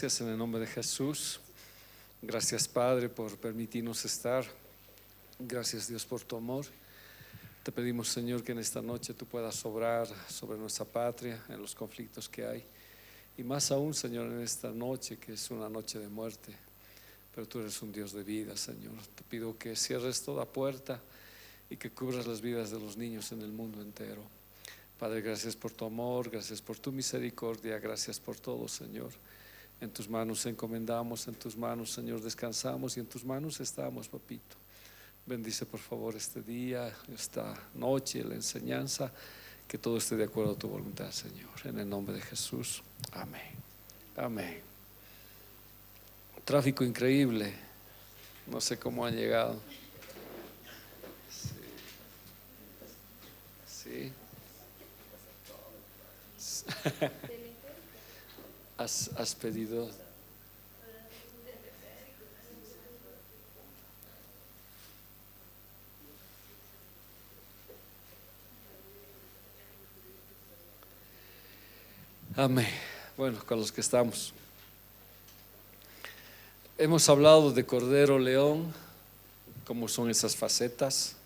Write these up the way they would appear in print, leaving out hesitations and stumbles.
Gracias en el nombre de Jesús. Gracias, Padre, por permitirnos estar. Gracias, Dios, por tu amor. Te pedimos, Señor, que en esta noche tú puedas obrar sobre nuestra patria, en los conflictos que hay. Y más aún, Señor, en esta noche que es una noche de muerte. Pero tú eres un Dios de vida, Señor. Te pido que cierres toda puerta y que cubras las vidas de los niños en el mundo entero. Padre, gracias por tu amor, gracias por tu misericordia, gracias por todo, Señor. En tus manos encomendamos, en tus manos, Señor, descansamos y en tus manos estamos, papito. Bendice por favor este día, esta noche, la enseñanza, que todo esté de acuerdo a tu voluntad, Señor. En el nombre de Jesús, amén. Amén. Tráfico increíble, no sé cómo han llegado. Sí. Has pedido. Amén. Bueno, con los que estamos. Hemos hablado de Cordero León, cómo son esas facetas.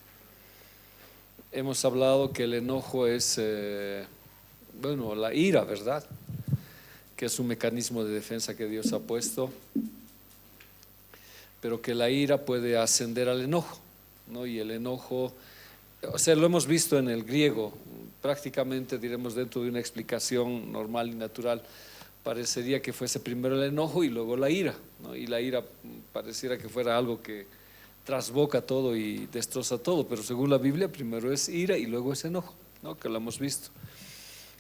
Hemos hablado que el enojo es, la ira, ¿verdad? Que es un mecanismo de defensa que Dios ha puesto, pero que la ira puede ascender al enojo, ¿no? Y el enojo, o sea, lo hemos visto en el griego, prácticamente diremos dentro de una explicación normal y natural, parecería que fuese primero el enojo y luego la ira, ¿no? Y la ira pareciera que fuera algo que trasboca todo y destroza todo, pero según la Biblia primero es ira y luego es enojo, ¿no? Que lo hemos visto.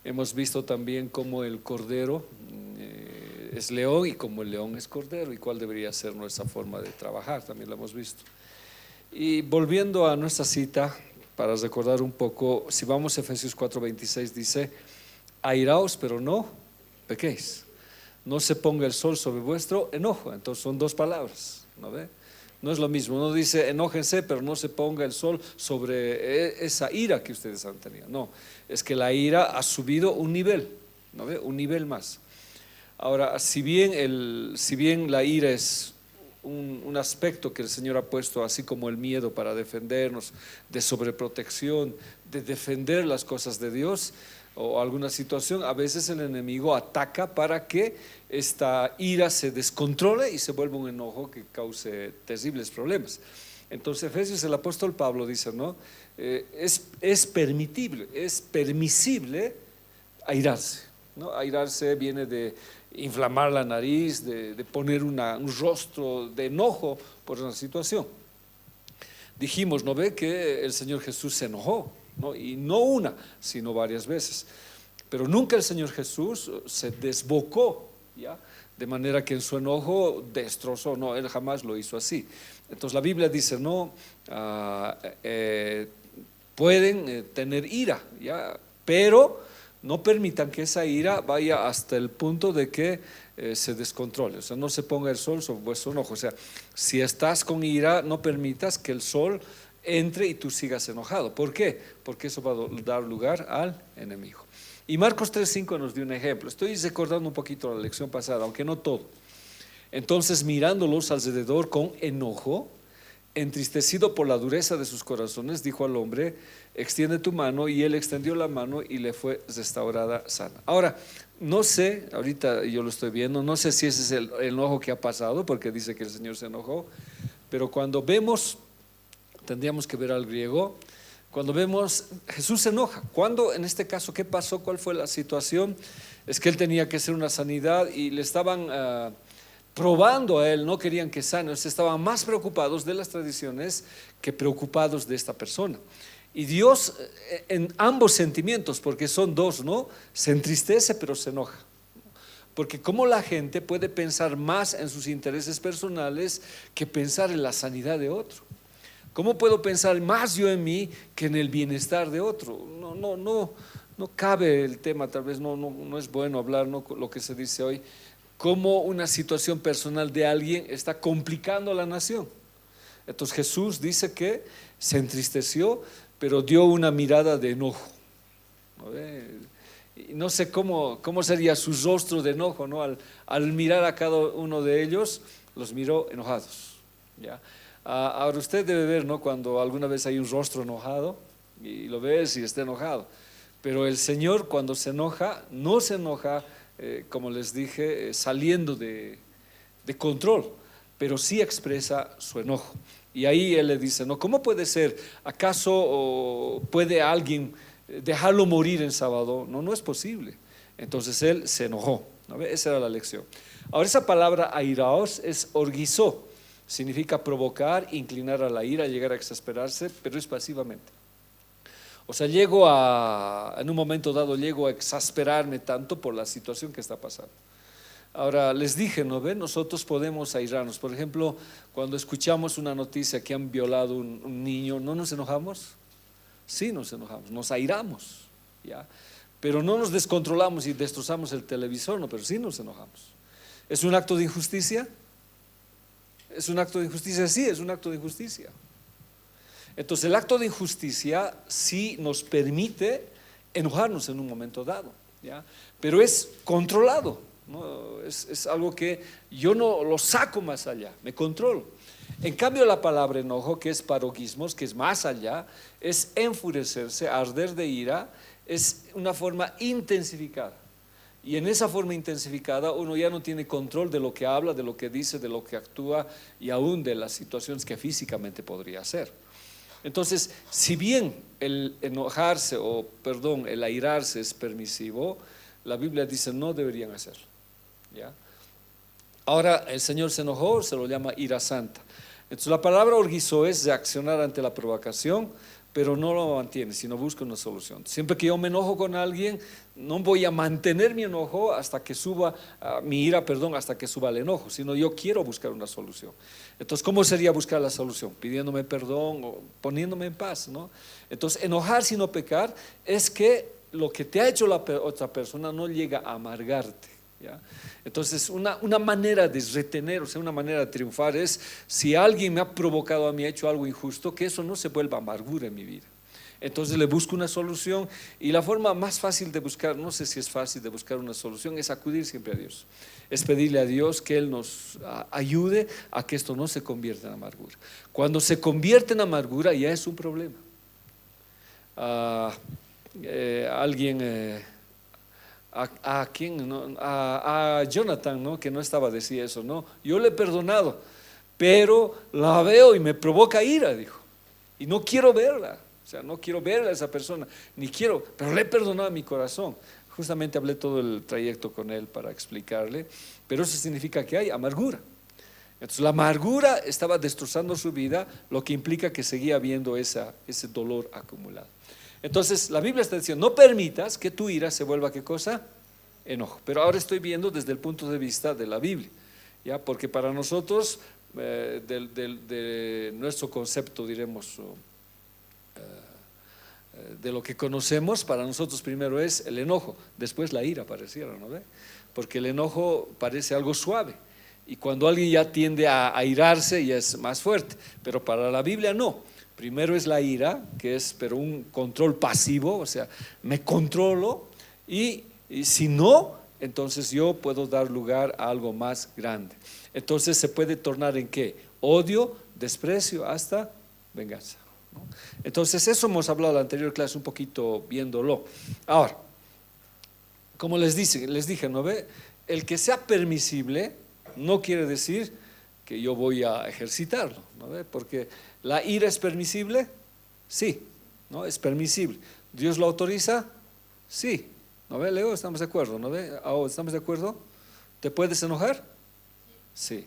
Hemos visto también cómo el cordero es león y cómo el león es cordero y cuál debería ser nuestra forma de trabajar, también lo hemos visto. Y volviendo a nuestra cita, para recordar un poco, si vamos a Efesios 4:26 dice: airaos pero no pequéis, no se ponga el sol sobre vuestro enojo. Entonces son dos palabras, ¿no ve? No es lo mismo, no dice enójense pero no se ponga el sol sobre esa ira que ustedes han tenido. No, es que la ira ha subido un nivel, ¿no ve? Un nivel más. Ahora, si bien la ira es un aspecto que el Señor ha puesto, así como el miedo para defendernos, de sobreprotección, de defender las cosas de Dios o alguna situación, a veces el enemigo ataca para que esta ira se descontrole y se vuelva un enojo que cause terribles problemas. Entonces Efesios, el apóstol Pablo dice, ¿no? Es permisible airarse, ¿no? Airarse viene de inflamar la nariz, de poner un rostro de enojo por una situación. Dijimos, ¿no ve? Que el Señor Jesús se enojó, ¿no? Y no una, sino varias veces. Pero nunca el Señor Jesús se desbocó, ¿ya? De manera que en su enojo destrozó, no, Él jamás lo hizo así. Entonces la Biblia dice, no, pueden tener ira, ¿ya? Pero no permitan que esa ira vaya hasta el punto de que se descontrole. O sea, no se ponga el sol sobre vuestro enojo. O sea, si estás con ira, no permitas que el sol entre y tú sigas enojado. ¿Por qué? Porque eso va a dar lugar al enemigo. Y Marcos 3:5 nos dio un ejemplo. Estoy recordando un poquito la lección pasada, aunque no todo. Entonces, mirándolos alrededor con enojo, entristecido por la dureza de sus corazones, dijo al hombre: extiende tu mano. Y él extendió la mano y le fue restaurada sana. Ahora, no sé, ahorita yo lo estoy viendo, no sé si ese es el enojo que ha pasado, porque dice que el Señor se enojó, pero cuando vemos, tendríamos que ver al griego, cuando vemos, Jesús se enoja. ¿Cuándo? En este caso, ¿qué pasó? ¿Cuál fue la situación? Es que él tenía que hacer una sanidad y le estaban probando a él, no querían que sane, estaban más preocupados de las tradiciones que preocupados de esta persona. Y Dios, en ambos sentimientos, porque son dos, ¿no? Se entristece pero se enoja. Porque cómo la gente puede pensar más en sus intereses personales que pensar en la sanidad de otro. ¿Cómo puedo pensar más yo en mí que en el bienestar de otro? No cabe el tema, tal vez no es bueno hablar, ¿no? Lo que se dice hoy, cómo una situación personal de alguien está complicando a la nación. Entonces Jesús dice que se entristeció, pero dio una mirada de enojo, ¿no? Y no sé cómo sería su rostro de enojo, ¿no? Al mirar a cada uno de ellos, los miró enojados, ¿ya? Ahora usted debe ver, ¿no? Cuando alguna vez hay un rostro enojado y lo ves y está enojado. Pero el Señor cuando se enoja, no se enoja, como les dije, saliendo de control, pero sí expresa su enojo. Y ahí Él le dice, no, ¿cómo puede ser? ¿Acaso puede alguien dejarlo morir en sábado? No, no es posible. Entonces Él se enojó, ¿no? Esa era la lección. Ahora esa palabra airaos es orguizó, significa provocar, inclinar a la ira, llegar a exasperarse, pero es pasivamente. O sea, en un momento dado llego a exasperarme tanto por la situación que está pasando. Ahora, les dije, ¿no ven? Nosotros podemos airarnos. Por ejemplo, cuando escuchamos una noticia que han violado un niño, ¿no nos enojamos? Sí, nos enojamos, nos airamos, ¿ya? Pero no nos descontrolamos y destrozamos el televisor, no, pero sí nos enojamos. ¿Es un acto de injusticia? ¿Es un acto de injusticia? Sí, es un acto de injusticia. Entonces el acto de injusticia sí nos permite enojarnos en un momento dado, ¿ya? Pero es controlado, ¿no? Es algo que yo no lo saco más allá, me controlo. En cambio la palabra enojo, que es paroquismos, que es más allá, es enfurecerse, arder de ira, es una forma intensificada. Y en esa forma intensificada uno ya no tiene control de lo que habla, de lo que dice, de lo que actúa y aún de las situaciones que físicamente podría hacer. Entonces, si bien el enojarse el airarse es permisivo, la Biblia dice no deberían hacerlo, ¿ya? Ahora el Señor se enojó, se lo llama ira santa. Entonces la palabra orguizó es reaccionar ante la provocación, pero no lo mantiene, sino busca una solución. Siempre que yo me enojo con alguien, no voy a mantener mi enojo hasta que suba, mi ira, perdón, hasta que suba el enojo, sino yo quiero buscar una solución. Entonces, ¿cómo sería buscar la solución? Pidiéndome perdón o poniéndome en paz, ¿no? Entonces, enojar sino pecar es que lo que te ha hecho la otra persona no llega a amargarte, ¿ya? Entonces una manera de retener, o sea, una manera de triunfar es, si alguien me ha provocado a mí, ha hecho algo injusto, que eso no se vuelva amargura en mi vida. Entonces le busco una solución, y la forma más fácil de buscar, no sé si es fácil de buscar una solución, es acudir siempre a Dios, es pedirle a Dios que Él nos ayude a que esto no se convierta en amargura. Cuando se convierte en amargura ya es un problema. Alguien ¿a quién? ¿No? A Jonathan, ¿no? Que no estaba, decía eso, ¿no? Yo le he perdonado, pero la veo y me provoca ira, dijo, y no quiero verla, o sea, no quiero verla a esa persona, ni quiero, pero le he perdonado a mi corazón. Justamente hablé todo el trayecto con él para explicarle, pero eso significa que hay amargura. Entonces la amargura estaba destrozando su vida, lo que implica que seguía habiendo ese dolor acumulado. Entonces la Biblia está diciendo, no permitas que tu ira se vuelva, ¿qué cosa? Enojo. Pero ahora estoy viendo desde el punto de vista de la Biblia, ¿ya? Porque para nosotros, de nuestro concepto, diremos, de lo que conocemos, para nosotros primero es el enojo, después la ira pareciera, ¿no ve? Porque el enojo parece algo suave, y cuando alguien ya tiende a airarse ya es más fuerte, pero para la Biblia no. Primero es la ira, que es pero un control pasivo, o sea, me controlo, y si no, entonces yo puedo dar lugar a algo más grande. Entonces se puede tornar en ¿qué? Odio, desprecio, hasta venganza, ¿no? Entonces eso hemos hablado en la anterior clase un poquito viéndolo. Ahora, como les dije, ¿no ve? El que sea permisible no quiere decir que yo voy a ejercitarlo, ¿no ve? Porque ¿la ira es permisible? Sí, ¿no? Es permisible. ¿Dios lo autoriza? Sí. ¿No ve, Leo? ¿Estamos de acuerdo? ¿No ve? ¿Estamos de acuerdo? ¿Te puedes enojar? Sí.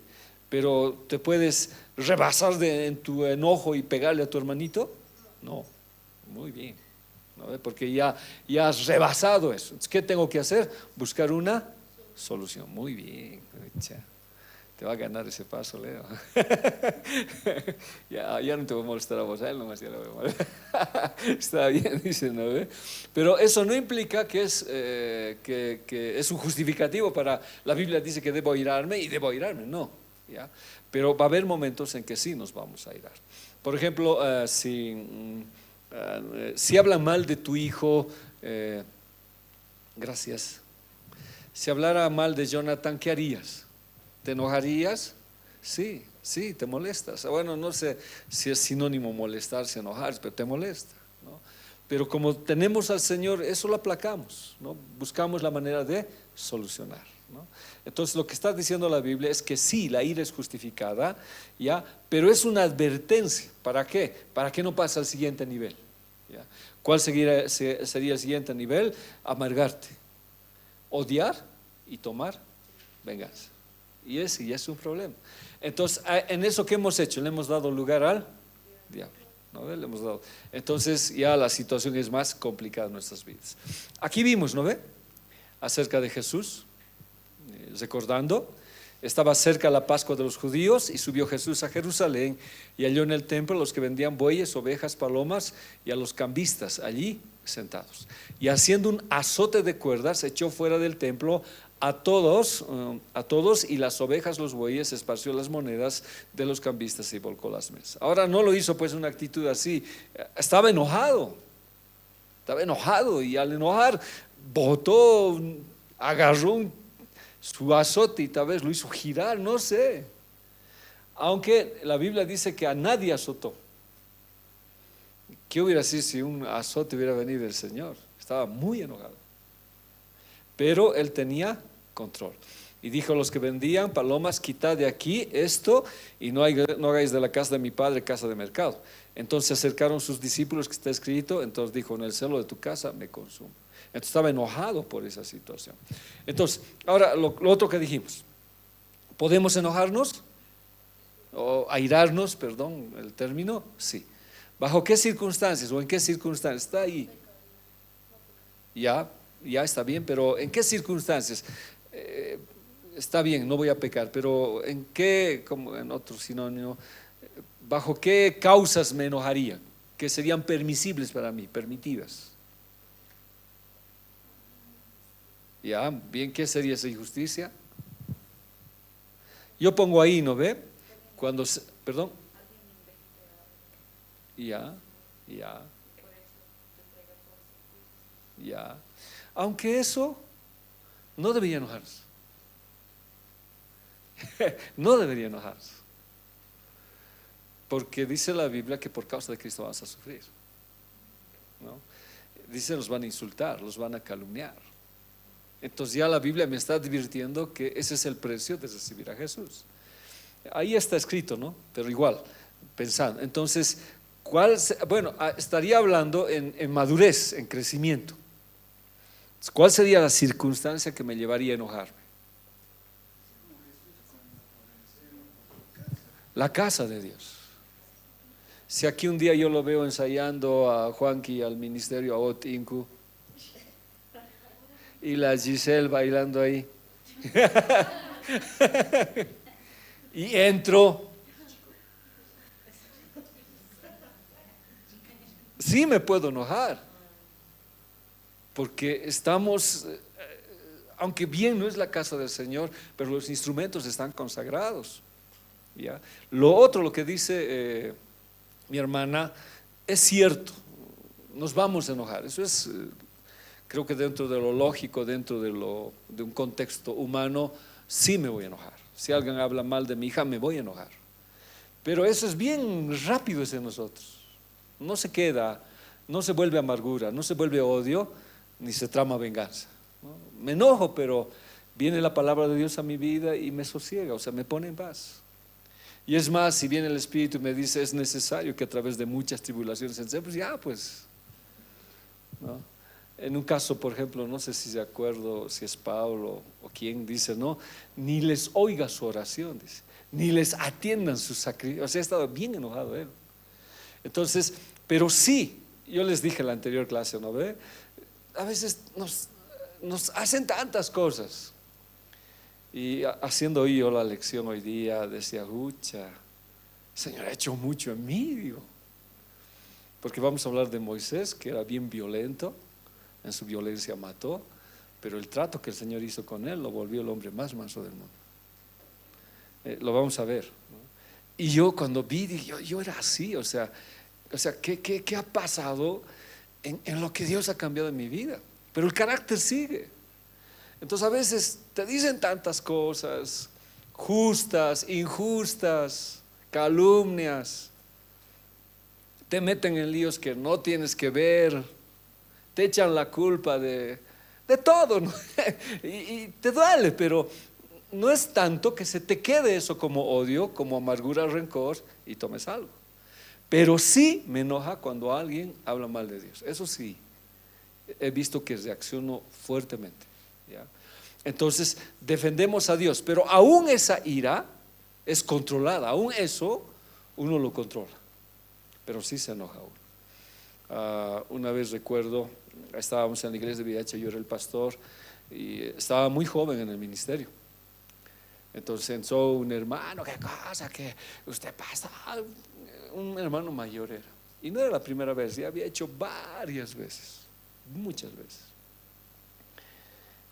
¿Pero te puedes rebasar en tu enojo y pegarle a tu hermanito? No. Muy bien. ¿No ve? Porque ya has rebasado eso. Entonces, ¿qué tengo que hacer? Buscar una solución. Muy bien. Te va a ganar ese paso, Leo. ya no te voy a molestar a vos, a él nomás ya lo voy a molestar. Está bien, dice, ¿no ve? Pero eso no implica que es un justificativo para, la Biblia dice que debo airarme y debo airarme, no, ¿ya? Pero va a haber momentos en que sí nos vamos a airar. Por ejemplo, si hablan mal de tu hijo, Gracias. Si hablara mal de Jonathan, ¿qué harías? ¿Te enojarías? Sí, sí, te molestas. Bueno, no sé si es sinónimo molestarse, enojarse, pero te molesta, ¿no? Pero como tenemos al Señor, eso lo aplacamos, ¿no? Buscamos la manera de solucionar, ¿no? Entonces lo que está diciendo la Biblia es que sí, la ira es justificada, ¿ya? Pero es una advertencia. ¿Para qué? Para que no pase al siguiente nivel, ¿ya? ¿Cuál sería el siguiente nivel? Amargarte, odiar y tomar venganza. Y ese ya es un problema. Entonces, en eso que hemos hecho, le hemos dado lugar al diablo, ¿no ve? Le hemos dado. Entonces ya la situación es más complicada en nuestras vidas. Aquí vimos, ¿no ve? Acerca de Jesús, recordando, estaba cerca la Pascua de los judíos y subió Jesús a Jerusalén y halló en el templo a los que vendían bueyes, ovejas, palomas y a los cambistas allí sentados. Y haciendo un azote de cuerdas, echó fuera del templo a todos y las ovejas, los bueyes, esparció las monedas de los cambistas y volcó las mesas. Ahora no lo hizo pues una actitud así, estaba enojado y al enojar botó, agarró su azote y tal vez lo hizo girar, no sé. Aunque la Biblia dice que a nadie azotó. ¿Qué hubiera sido si un azote hubiera venido del Señor? Estaba muy enojado. Pero él tenía control. Y dijo a los que vendían palomas: quitad de aquí esto y no hagáis de la casa de mi padre casa de mercado. Entonces se acercaron sus discípulos, que está escrito, entonces dijo: en el celo de tu casa me consumo. Entonces estaba enojado por esa situación. Entonces, ahora lo otro que dijimos, ¿podemos enojarnos? O airarnos, perdón, el término, sí. ¿Bajo qué circunstancias o en qué circunstancias? Está ahí. Ya está bien, pero ¿en qué circunstancias? Está bien, no voy a pecar, pero ¿en qué, como en otro sinónimo, bajo qué causas me enojaría? Que serían permisibles para mí, permitidas. Ya, bien, ¿qué sería esa injusticia? Yo pongo ahí, ¿no ve? Perdón. Ya. Aunque eso no debería enojarse. No debería enojarse. Porque dice la Biblia que por causa de Cristo vas a sufrir, ¿no? Dice: los van a insultar, los van a calumniar. Entonces ya la Biblia me está advirtiendo que ese es el precio de recibir a Jesús. Ahí está escrito, ¿no? Pero igual, pensando. Entonces, estaría hablando en madurez, en crecimiento. ¿Cuál sería la circunstancia que me llevaría a enojarme? La casa de Dios. Si aquí un día yo lo veo ensayando a Juanqui, al ministerio, a Otinku, y la Giselle bailando ahí, y entro, sí me puedo enojar, porque estamos, aunque bien no es la casa del Señor, pero los instrumentos están consagrados, ¿ya? Lo otro, lo que dice mi hermana, es cierto, nos vamos a enojar. Eso es, creo que dentro de lo lógico, dentro de un contexto humano, sí me voy a enojar. Si alguien habla mal de mi hija, me voy a enojar. Pero eso es bien rápido en nosotros. No se queda, no se vuelve amargura, no se vuelve odio, ni se trama venganza, ¿no? Me enojo, pero viene la palabra de Dios a mi vida y me sosiega, o sea, me pone en paz. Y es más, si viene el Espíritu y me dice: es necesario que a través de muchas tribulaciones, pues ya, pues, ¿no? En un caso, por ejemplo, no sé si se acuerdo, si es Pablo o quién dice, ¿no? Ni les oiga su oración, dice, ni les atiendan sus sacrificios. O sea, ha estado bien enojado él. Entonces, pero sí, yo les dije en la anterior clase, ¿no ve? A veces nos hacen tantas cosas. Y haciendo hoy yo la lección hoy día, decía: ucha, el Señor ha hecho mucho en mí, digo. Porque vamos a hablar de Moisés, que era bien violento, en su violencia mató, pero el trato que el Señor hizo con él lo volvió el hombre más manso del mundo. Lo vamos a ver, ¿no? Y yo cuando vi, dije, yo era así, o sea, ¿qué ha pasado en lo que Dios ha cambiado en mi vida? pero el carácter sigue. Entonces a veces te dicen tantas cosas, justas, injustas, calumnias, te meten en líos que no tienes que ver, te echan la culpa de todo, ¿no? y te duele, pero no es tanto que se te quede eso como odio, como amargura, rencor y tomes algo. Pero sí me enoja cuando alguien habla mal de Dios. Eso sí, he visto que reacciono fuertemente, ¿ya? Entonces defendemos a Dios, pero aún esa ira es controlada, aún eso uno lo controla, pero sí se enoja uno. Una vez recuerdo, estábamos en la iglesia de Vidacha, yo era el pastor y estaba muy joven en el ministerio. Entonces entró un hermano, qué cosa, que usted pasa, un hermano mayor era, y no era la primera vez, ya había hecho varias veces, muchas veces.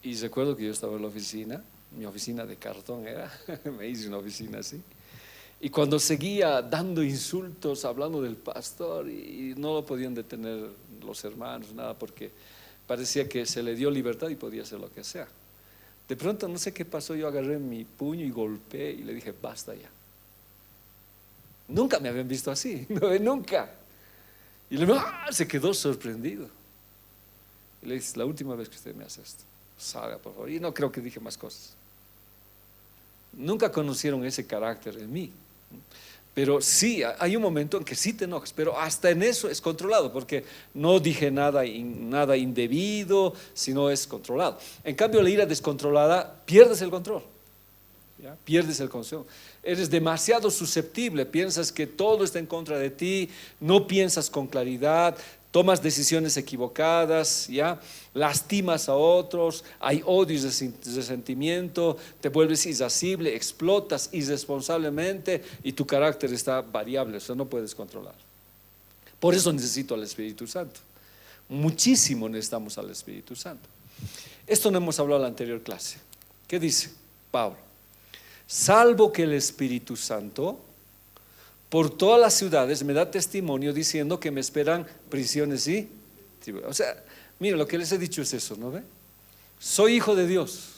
Y recuerdo que yo estaba en la oficina, mi oficina de cartón era, me hice una oficina así, y cuando seguía dando insultos, hablando del pastor, y no lo podían detener los hermanos, nada, porque parecía que se le dio libertad y podía hacer lo que sea. De pronto no sé qué pasó, yo agarré mi puño y golpeé y le dije, basta ya. Nunca me habían visto así, no, nunca. Y le se quedó sorprendido. Y le dije, la última vez que usted me hace esto, salga por favor. Y no creo que dije más cosas. Nunca conocieron ese carácter en mí. Pero sí, hay un momento en que sí te enojas, pero hasta en eso es controlado, porque no dije nada indebido, sino es controlado. En cambio, la ira descontrolada, pierdes el control, ¿ya? Pierdes el control. Eres demasiado susceptible, piensas que todo está en contra de ti, no piensas con claridad, tomas decisiones equivocadas, ¿ya? Lastimas a otros, hay odio y resentimiento, te vuelves irascible, explotas irresponsablemente y tu carácter está variable, o sea, no puedes controlar. Por eso necesito al Espíritu Santo. Muchísimo necesitamos al Espíritu Santo. Esto no hemos hablado en la anterior clase. ¿Qué dice Pablo? Salvo que el Espíritu Santo por todas las ciudades me da testimonio diciendo que me esperan prisiones y tribulaciones. O sea, miren, lo que les he dicho es eso, ¿no ve? Soy hijo de Dios.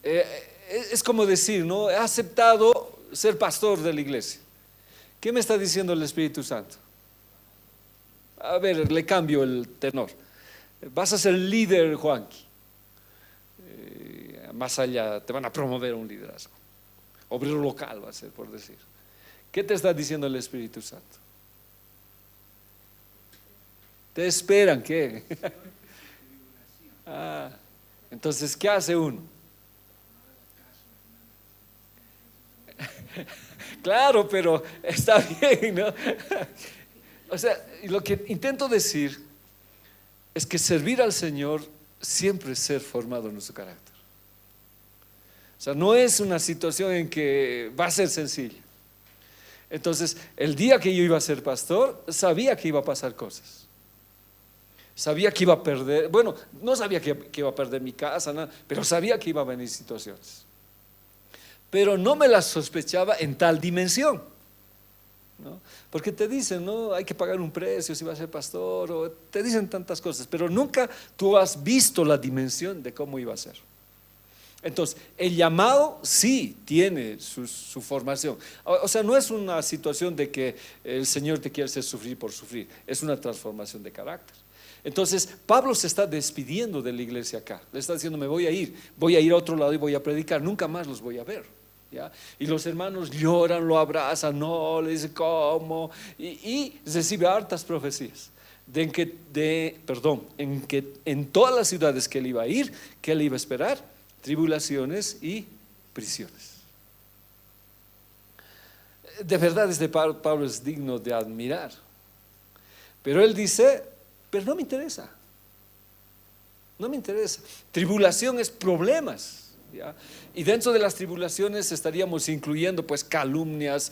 Es como decir, ¿no? He aceptado ser pastor de la iglesia. ¿Qué me está diciendo el Espíritu Santo? A ver, le cambio el tenor. Vas a ser líder, Juanqui. Más allá, te van a promover un liderazgo. Obrero local va a ser, por decir. ¿Qué te está diciendo el Espíritu Santo? ¿Te esperan qué? Entonces, ¿qué hace uno? Claro, pero está bien, ¿no? O sea, lo que intento decir es que servir al Señor siempre es ser formado en nuestro carácter. O sea, no es una situación en que va a ser sencilla. Entonces, el día que yo iba a ser pastor, sabía que iba a pasar cosas. Sabía que iba a perder, bueno, no sabía que iba a perder mi casa, nada, pero sabía que iba a venir situaciones. Pero no me las sospechaba en tal dimensión, ¿no? Porque te dicen, no, hay que pagar un precio si vas a ser pastor, o te dicen tantas cosas, pero nunca tú has visto la dimensión de cómo iba a ser. Entonces, el llamado sí tiene su formación. O sea, no es una situación de que el Señor te quiere hacer sufrir por sufrir, es una transformación de carácter. Entonces, Pablo se está despidiendo de la iglesia acá. Le está diciendo, me voy a ir a otro lado y voy a predicar, nunca más los voy a ver, ¿ya? Y los hermanos lloran, lo abrazan, no, le dicen cómo, y recibe hartas profecías en que en todas las ciudades que él iba a ir, que él iba a esperar tribulaciones y prisiones. De verdad, Pablo es digno de admirar, pero él dice, pero no me interesa, no me interesa. Tribulación es problemas, ¿ya? Y dentro de las tribulaciones estaríamos incluyendo pues calumnias,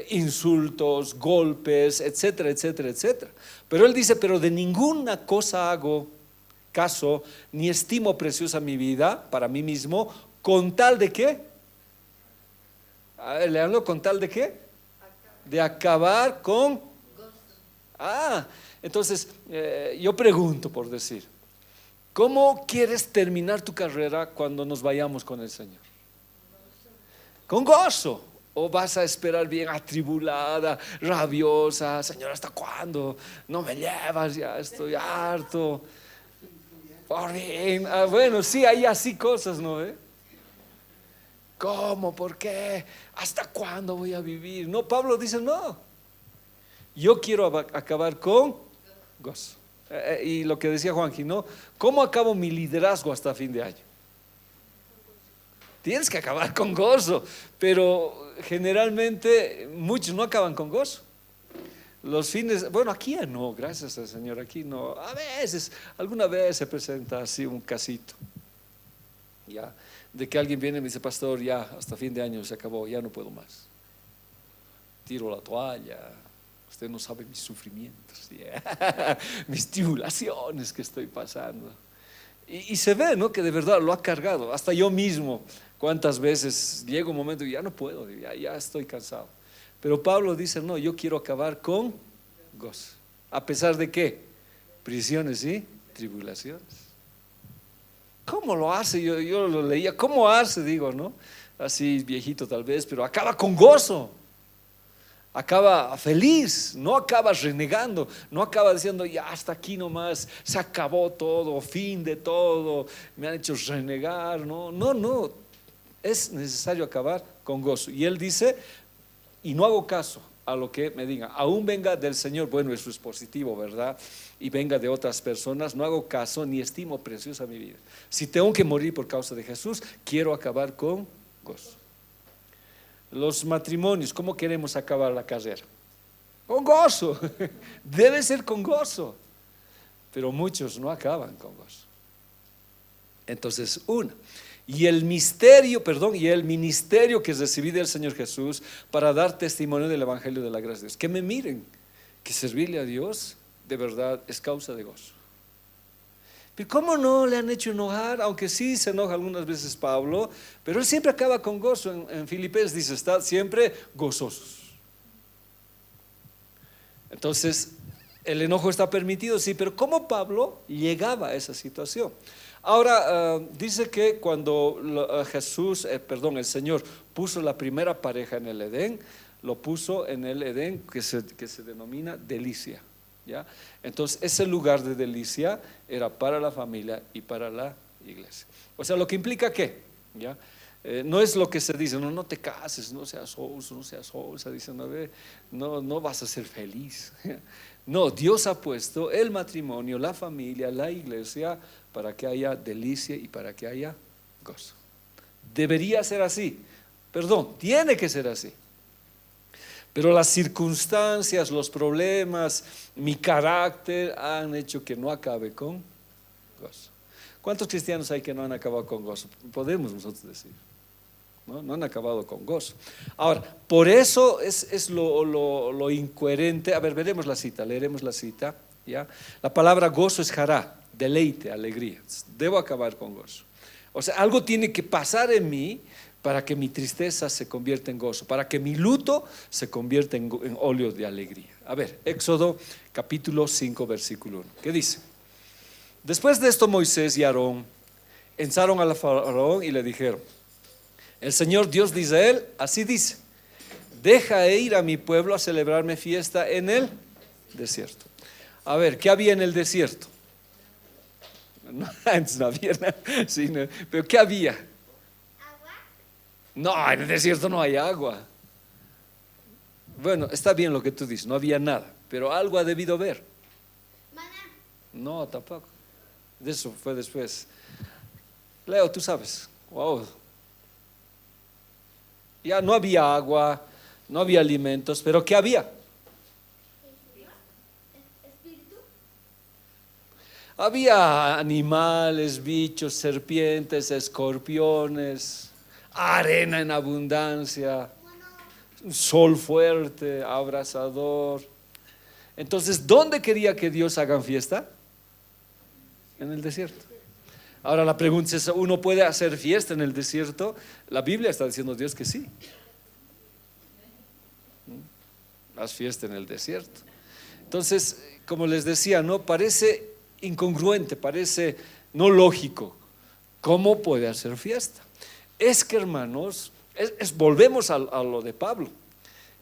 insultos, golpes, etcétera, etcétera, etcétera. Pero él dice, pero de ninguna cosa hago caso, ni estimo preciosa mi vida para mí mismo, con tal de qué. A ver, leanlo, con tal de qué. De acabar con. Entonces yo pregunto, por decir, ¿Cómo quieres terminar tu carrera cuando nos vayamos con el Señor? Con gozo. ¿O vas a esperar bien atribulada, rabiosa? Señor, ¿hasta cuándo? No me llevas, ya estoy harto. Por fin. Bueno, sí, hay así cosas, ¿no? ¿Cómo? ¿Por qué? ¿Hasta cuándo voy a vivir? No, Pablo dice, no. Yo quiero acabar con gozo. Y lo que decía Juanji, ¿no? ¿Cómo acabo mi liderazgo hasta fin de año? Tienes que acabar con gozo, pero generalmente muchos no acaban con gozo. Los fines, bueno, aquí ya no, gracias al Señor, aquí no. A veces, alguna vez se presenta así un casito, ya, de que alguien viene y me dice, pastor, ya, hasta fin de año se acabó, ya no puedo más. Tiro la toalla, usted no sabe mis sufrimientos, mis tribulaciones que estoy pasando. Y se ve, ¿no? Que de verdad lo ha cargado. Hasta yo mismo, cuántas veces llega un momento y ya no puedo, ya estoy cansado. Pero Pablo dice, no, yo quiero acabar con gozo. ¿A pesar de qué? Prisiones y tribulaciones. ¿Cómo lo hace? Yo lo leía, ¿cómo hace? Digo, ¿no? Así viejito tal vez, pero acaba con gozo. Acaba feliz, no acaba renegando, no acaba diciendo ya hasta aquí nomás, se acabó todo, fin de todo, me han hecho renegar. No, no, no, es necesario acabar con gozo. Y él dice, y no hago caso a lo que me digan, aún venga del Señor, bueno, eso es positivo, ¿verdad? Y venga de otras personas, no hago caso ni estimo preciosa mi vida. Si tengo que morir por causa de Jesús, quiero acabar con gozo. Los matrimonios, ¿cómo queremos acabar la carrera? Con gozo, debe ser con gozo, pero muchos no acaban con gozo. Entonces, y el ministerio que recibí del Señor Jesús para dar testimonio del Evangelio de la gracia de Dios, que me miren, que servirle a Dios de verdad es causa de gozo. Pero ¿cómo no le han hecho enojar? Aunque sí se enoja algunas veces Pablo, pero él siempre acaba con gozo. En Filipenses dice, estad siempre gozosos. Entonces, el enojo está permitido, sí, pero ¿cómo Pablo llegaba a esa situación? Ahora, dice que cuando el Señor puso la primera pareja en el Edén, lo puso en el Edén que se denomina delicia. ¿Ya? Entonces ese lugar de delicia era para la familia y para la iglesia. O sea, lo que implica que ¿ya? No es lo que se dice, no te cases, no seas osa, dice, no vas a ser feliz. No, Dios ha puesto el matrimonio, la familia, la iglesia para que haya delicia y para que haya gozo. Debería ser así, tiene que ser así. Pero las circunstancias, los problemas, mi carácter han hecho que no acabe con gozo. ¿Cuántos cristianos hay que no han acabado con gozo? Podemos nosotros decir. No han acabado con gozo. Ahora, por eso es lo incoherente. A ver, leeremos la cita. ¿Ya? La palabra gozo es jará, deleite, alegría. Debo acabar con gozo. O sea, algo tiene que pasar en mí para que mi tristeza se convierta en gozo, para que mi luto se convierta en óleo de alegría. A ver, Éxodo capítulo 5 versículo 1. ¿Qué dice? Después de esto Moisés y Aarón ensaron al faraón y le dijeron, el Señor Dios de Israel así dice, deja ir a mi pueblo a celebrarme fiesta en el desierto. A ver, ¿qué había en el desierto? No, antes no había nada, sí, no, pero ¿qué había? No, en el desierto no hay agua. Bueno, está bien lo que tú dices, no había nada, pero algo ha debido haber. No, tampoco. Eso fue después. Leo, tú sabes. Wow. Ya no había agua, no había alimentos, pero ¿qué había? Había animales, bichos, serpientes, escorpiones, arena en abundancia, un sol fuerte, abrasador. Entonces, ¿dónde quería que Dios haga fiesta? En el desierto. Ahora la pregunta es, ¿uno puede hacer fiesta en el desierto? La Biblia está diciendo Dios que sí. Haz fiesta en el desierto. Entonces, como les decía, ¿no? Parece incongruente, parece no lógico. ¿Cómo puede hacer fiesta? Es que, hermanos, volvemos a lo de Pablo.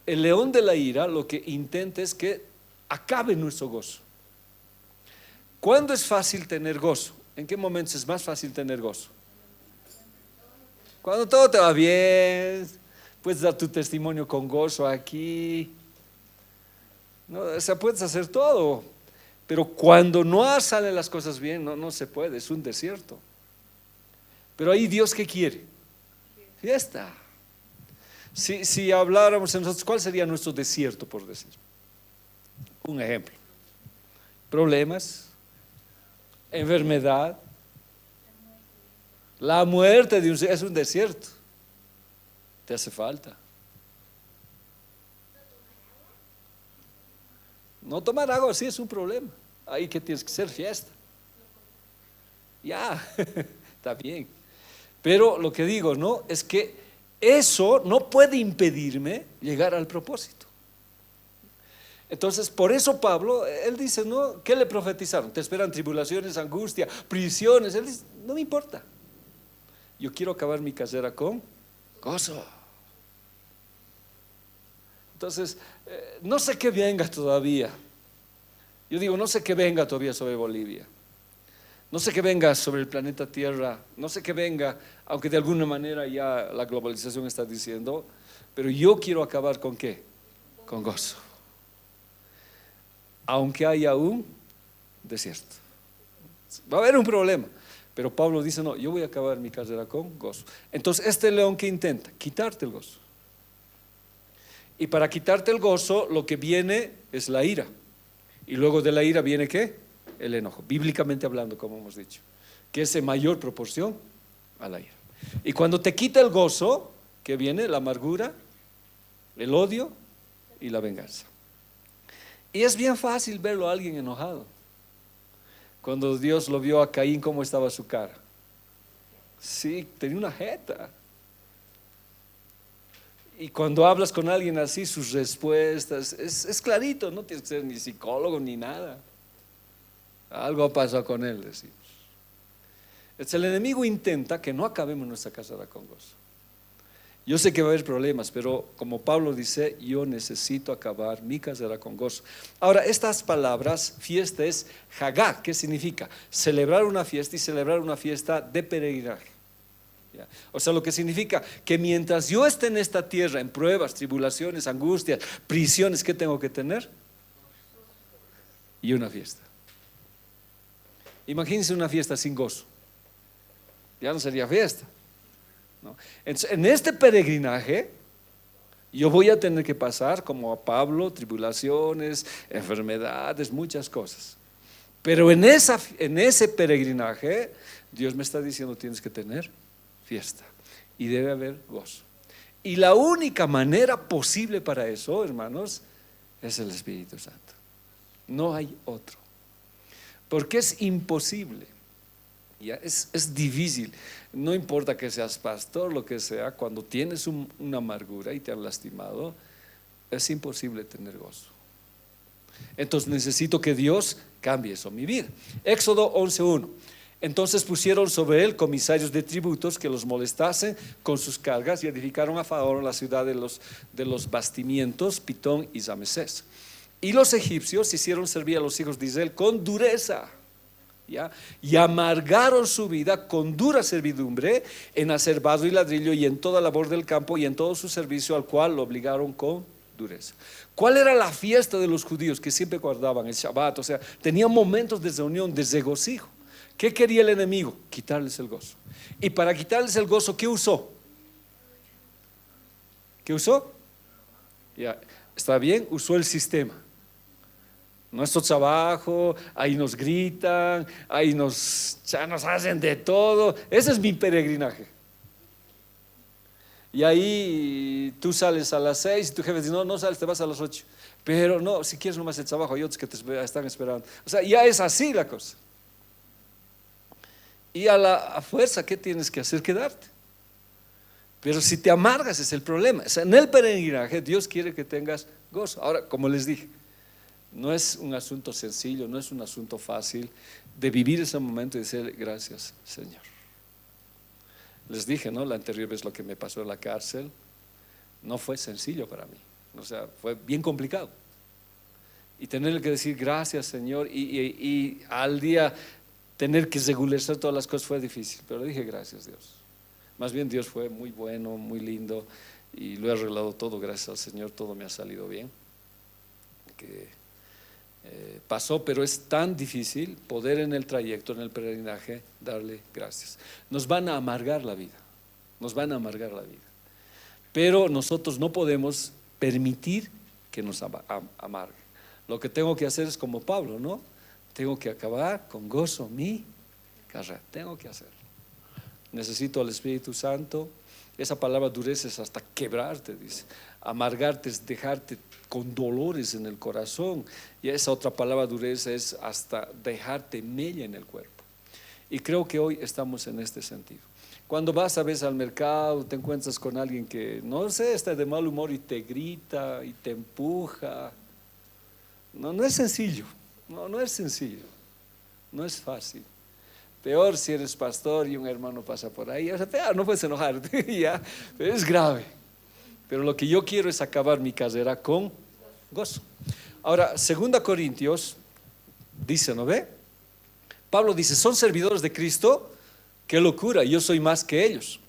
El león de la ira lo que intenta es que acabe nuestro gozo. ¿Cuándo es fácil tener gozo? ¿En qué momentos es más fácil tener gozo? Cuando todo te va bien, puedes dar tu testimonio con gozo aquí, ¿no? O sea, puedes hacer todo, pero cuando no salen las cosas bien, no se puede, es un desierto. Pero ahí Dios, ¿qué quiere? Fiesta. Si habláramos nosotros, ¿cuál sería nuestro desierto, por decir? Un ejemplo: problemas, enfermedad, la muerte es un desierto. Te hace falta. No tomar agua sí es un problema. Ahí que tienes que hacer fiesta. Ya, está bien. Pero lo que digo, ¿no? Es que eso no puede impedirme llegar al propósito. Entonces, por eso Pablo, él dice, ¿no? ¿Qué le profetizaron? Te esperan tribulaciones, angustia, prisiones. Él dice, no me importa. Yo quiero acabar mi carrera con gozo. Entonces, no sé qué venga todavía. Yo digo, no sé qué venga todavía sobre Bolivia. No sé qué venga sobre el planeta Tierra. No sé qué venga, aunque de alguna manera ya la globalización está diciendo. Pero yo quiero acabar ¿con qué? Con gozo. Aunque haya un desierto. Va a haber un problema. Pero Pablo dice, no, yo voy a acabar mi carrera con gozo. Entonces, este león que intenta quitarte el gozo. Y para quitarte el gozo, lo que viene es la ira. Y luego de la ira viene ¿qué? El enojo. Bíblicamente hablando, como hemos dicho, que es en mayor proporción a la ira. Y cuando te quita el gozo, ¿qué viene? La amargura, el odio y la venganza. Y es bien fácil verlo a alguien enojado. Cuando Dios lo vio a Caín, ¿cómo estaba su cara? Sí, tenía una jeta. Y cuando hablas con alguien así, sus respuestas, es clarito, no tienes que ser ni psicólogo ni nada. Algo ha pasado con él, decimos. El enemigo intenta que no acabemos nuestra carrera con gozo. Yo sé que va a haber problemas, pero como Pablo dice, yo necesito acabar mi carrera con gozo. Ahora, estas palabras, fiesta es Hagá, ¿qué significa? Celebrar una fiesta, y celebrar una fiesta de peregrinaje. O sea, lo que significa que mientras yo esté en esta tierra, en pruebas, tribulaciones, angustias, prisiones, ¿qué tengo que tener? Y una fiesta. Imagínense una fiesta sin gozo. Ya no sería fiesta, ¿no? Entonces, en este peregrinaje yo voy a tener que pasar, como a Pablo, tribulaciones, enfermedades, muchas cosas. Pero en ese peregrinaje Dios me está diciendo, tienes que tener fiesta y debe haber gozo. Y la única manera posible para eso, hermanos, es el Espíritu Santo. No hay otro. Porque es imposible. Ya, es difícil. No importa que seas pastor, lo que sea, cuando tienes una amargura y te han lastimado, es imposible tener gozo. Entonces necesito que Dios cambie eso en mi vida. Éxodo 11:1. Entonces pusieron sobre él comisarios de tributos que los molestasen con sus cargas, y edificaron a Faraón la ciudad de los bastimientos, Pitón y Ramesés. Y los egipcios hicieron servir a los hijos de Israel con dureza, ¿ya? Y amargaron su vida con dura servidumbre en hacer barro y ladrillo, y en toda labor del campo, y en todo su servicio, al cual lo obligaron con dureza. ¿Cuál era la fiesta de los judíos? Que siempre guardaban el Shabbat, o sea, tenían momentos de reunión, de regocijo. ¿Qué quería el enemigo? Quitarles el gozo. Y para quitarles el gozo, ¿qué usó? ¿Qué usó? Ya, está bien, usó el sistema. Nuestro trabajo, ahí nos gritan, ahí ya nos hacen de todo. Ese es mi peregrinaje. Y ahí tú sales a las 6 y tu jefe dice, no sales, te vas a las 8. Pero no, si quieres nomás el trabajo, hay otros que te están esperando. O sea, ya es así la cosa. Y a fuerza, ¿qué tienes que hacer? Quedarte. Pero si te amargas es el problema. O sea, en el peregrinaje Dios quiere que tengas gozo. Ahora, como les dije, No es un asunto sencillo, no es un asunto fácil de vivir ese momento y decir gracias, Señor. Les dije, ¿no? La anterior vez lo que me pasó en la cárcel no fue sencillo para mí, o sea, fue bien complicado. Y tener que decir gracias, Señor, y al día tener que regularizar todas las cosas fue difícil, pero dije gracias, Dios. Más bien Dios fue muy bueno, muy lindo, y lo he arreglado todo, gracias al Señor, todo me ha salido bien. Que pasó, pero es tan difícil poder en el trayecto, en el peregrinaje, darle gracias. Nos van a amargar la vida, nos van a amargar la vida, pero nosotros no podemos permitir que nos amargue. Lo que tengo que hacer es como Pablo, ¿no? Tengo que acabar con gozo mi carrera, tengo que hacerlo. Necesito al Espíritu Santo. Esa palabra dureza es hasta quebrarte, dice. Amargarte es dejarte con dolores en el corazón, y esa otra palabra dureza es hasta dejarte mella en el cuerpo. Y creo que hoy estamos en este sentido. Cuando vas a veces al mercado, te encuentras con alguien que, no sé, está de mal humor y te grita y te empuja. No es sencillo, no es sencillo, no es fácil. Peor si eres pastor y un hermano pasa por ahí, o sea, peor, no puedes enojarte, ya, pero es grave. Pero lo que yo quiero es acabar mi carrera con gozo. Ahora, 2 Corintios dice, ¿no ve? Pablo dice, son servidores de Cristo, qué locura, yo soy más que ellos.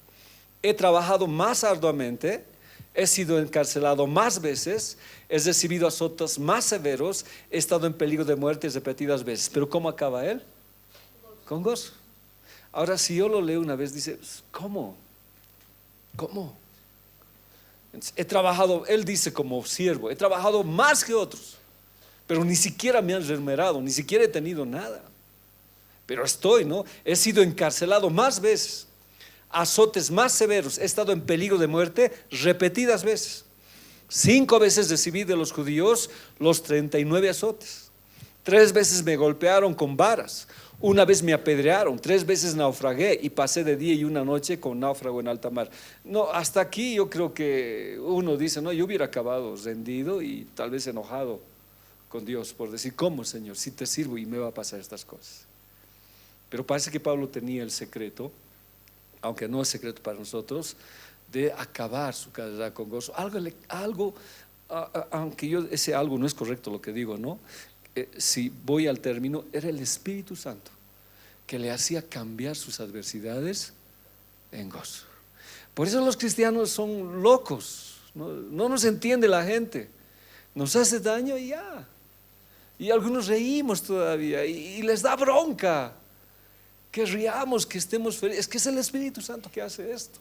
He trabajado más arduamente, he sido encarcelado más veces, he recibido azotes más severos, he estado en peligro de muerte repetidas veces. Pero ¿cómo acaba él? Con gozo. Ahora, si yo lo leo una vez, dice, ¿cómo? He trabajado, él dice como siervo, he trabajado más que otros, pero ni siquiera me han remunerado, ni siquiera he tenido nada. Pero estoy, ¿no? He sido encarcelado más veces, azotes más severos, he estado en peligro de muerte repetidas veces. 5 veces recibí de los judíos los 39 azotes. 3 veces me golpearon con varas. 1 vez me apedrearon, 3 veces naufragué y pasé de día y una noche con náufrago en alta mar. No, hasta aquí yo creo que uno dice, no, yo hubiera acabado rendido y tal vez enojado con Dios por decir, ¿cómo, Señor? Si te sirvo y me va a pasar estas cosas. Pero parece que Pablo tenía el secreto, aunque no es secreto para nosotros, de acabar su carrera con gozo. Aunque ese algo no es correcto lo que digo, ¿no? Si voy al término, era el Espíritu Santo que le hacía cambiar sus adversidades en gozo. Por eso los cristianos son locos, no nos entiende la gente, nos hace daño y ya. Y algunos reímos todavía y les da bronca que riamos, que estemos felices. Es que es el Espíritu Santo que hace esto.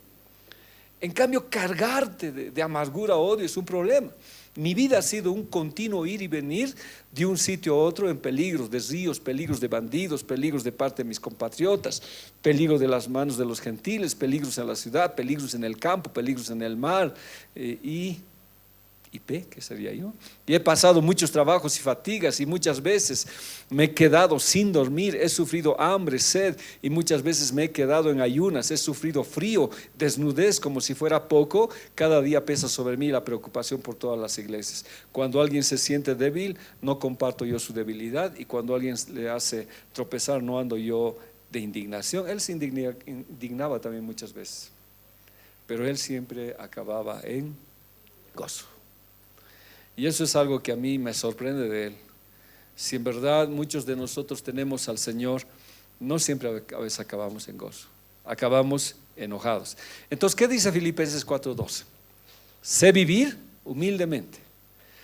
En cambio, cargarte de amargura, odio es un problema. Mi vida ha sido un continuo ir y venir de un sitio a otro en peligros de ríos, peligros de bandidos, peligros de parte de mis compatriotas, peligro de las manos de los gentiles, peligros en la ciudad, peligros en el campo, peligros en el mar, ¿qué sería yo? Y he pasado muchos trabajos y fatigas, y muchas veces me he quedado sin dormir, he sufrido hambre, sed, y muchas veces me he quedado en ayunas, he sufrido frío, desnudez, como si fuera poco. Cada día pesa sobre mí la preocupación por todas las iglesias. Cuando alguien se siente débil, no comparto yo su debilidad, y cuando alguien le hace tropezar, no ando yo de indignación. Él se indignaba también muchas veces, pero él siempre acababa en gozo. Y eso es algo que a mí me sorprende de él. Si en verdad muchos de nosotros tenemos al Señor, no siempre a veces acabamos en gozo, acabamos enojados. Entonces, ¿qué dice Filipenses 4:12? Sé vivir humildemente,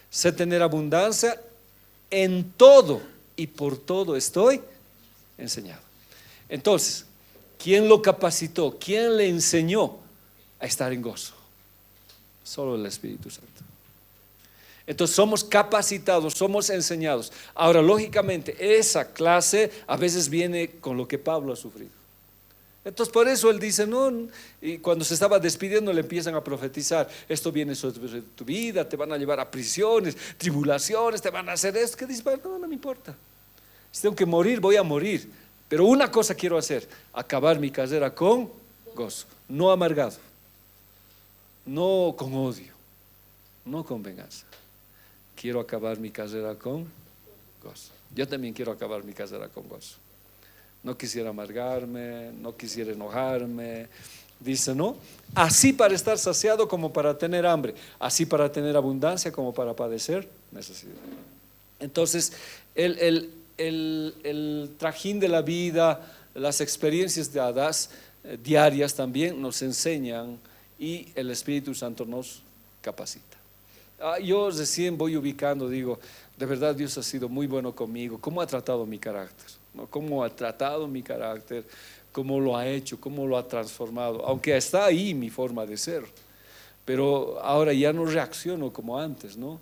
sé tener abundancia en todo, y por todo estoy enseñado. Entonces, ¿quién lo capacitó? ¿Quién le enseñó a estar en gozo? Solo el Espíritu Santo. Entonces somos capacitados, somos enseñados. Ahora, lógicamente, esa clase a veces viene con lo que Pablo ha sufrido. Entonces por eso él dice, no, y cuando se estaba despidiendo le empiezan a profetizar, esto viene sobre tu vida, te van a llevar a prisiones, tribulaciones, te van a hacer esto. ¿Qué dice? No me importa. Si tengo que morir, voy a morir. Pero una cosa quiero hacer, acabar mi carrera con gozo, no amargado, no con odio, no con venganza. Quiero acabar mi carrera con Gozo. Yo también quiero acabar mi carrera con gozo. No quisiera amargarme, no quisiera enojarme. Dice, ¿no? Así para estar saciado como para tener hambre, así para tener abundancia como para padecer necesidad. Entonces, el trajín de la vida, las experiencias dadas diarias también nos enseñan y el Espíritu Santo nos capacita. Yo recién voy ubicando, digo, de verdad Dios ha sido muy bueno conmigo. ¿Cómo ha tratado mi carácter? ¿No? ¿Cómo ha tratado mi carácter? ¿Cómo lo ha hecho? ¿Cómo lo ha transformado? Aunque está ahí mi forma de ser, pero ahora ya no reacciono como antes, ¿no?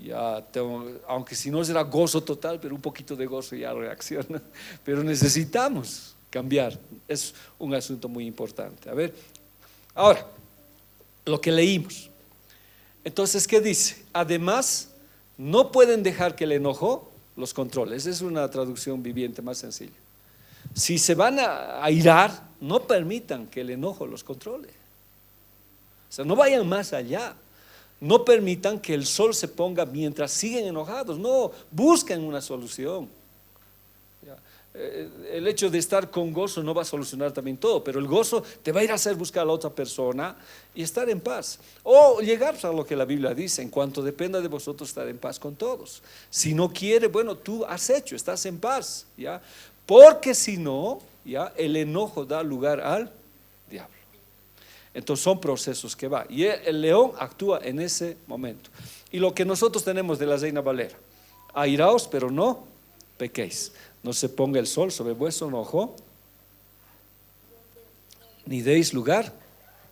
Ya tengo, aunque si no será gozo total, pero un poquito de gozo ya reacciona. Pero necesitamos cambiar. Es un asunto muy importante. A ver, ahora, lo que leímos. Entonces, ¿qué dice? Además, no pueden dejar que el enojo los controle. Esa es una traducción viviente más sencilla. Si se van a irar, no permitan que el enojo los controle. O sea, no vayan más allá. No permitan que el sol se ponga mientras siguen enojados. No, busquen una solución. El hecho de estar con gozo no va a solucionar también todo, pero el gozo te va a ir a hacer buscar a la otra persona y estar en paz. O llegar a lo que la Biblia dice: en cuanto dependa de vosotros, estar en paz con todos. Si no quiere, bueno, tú has hecho, estás en paz, ¿ya? Porque si no, ¿ya? El enojo da lugar al diablo. Entonces son procesos que va. Y el león actúa en ese momento. Y lo que nosotros tenemos de la Reina Valera: airaos, pero no pequéis. No se ponga el sol sobre vuestro enojo, ni deis lugar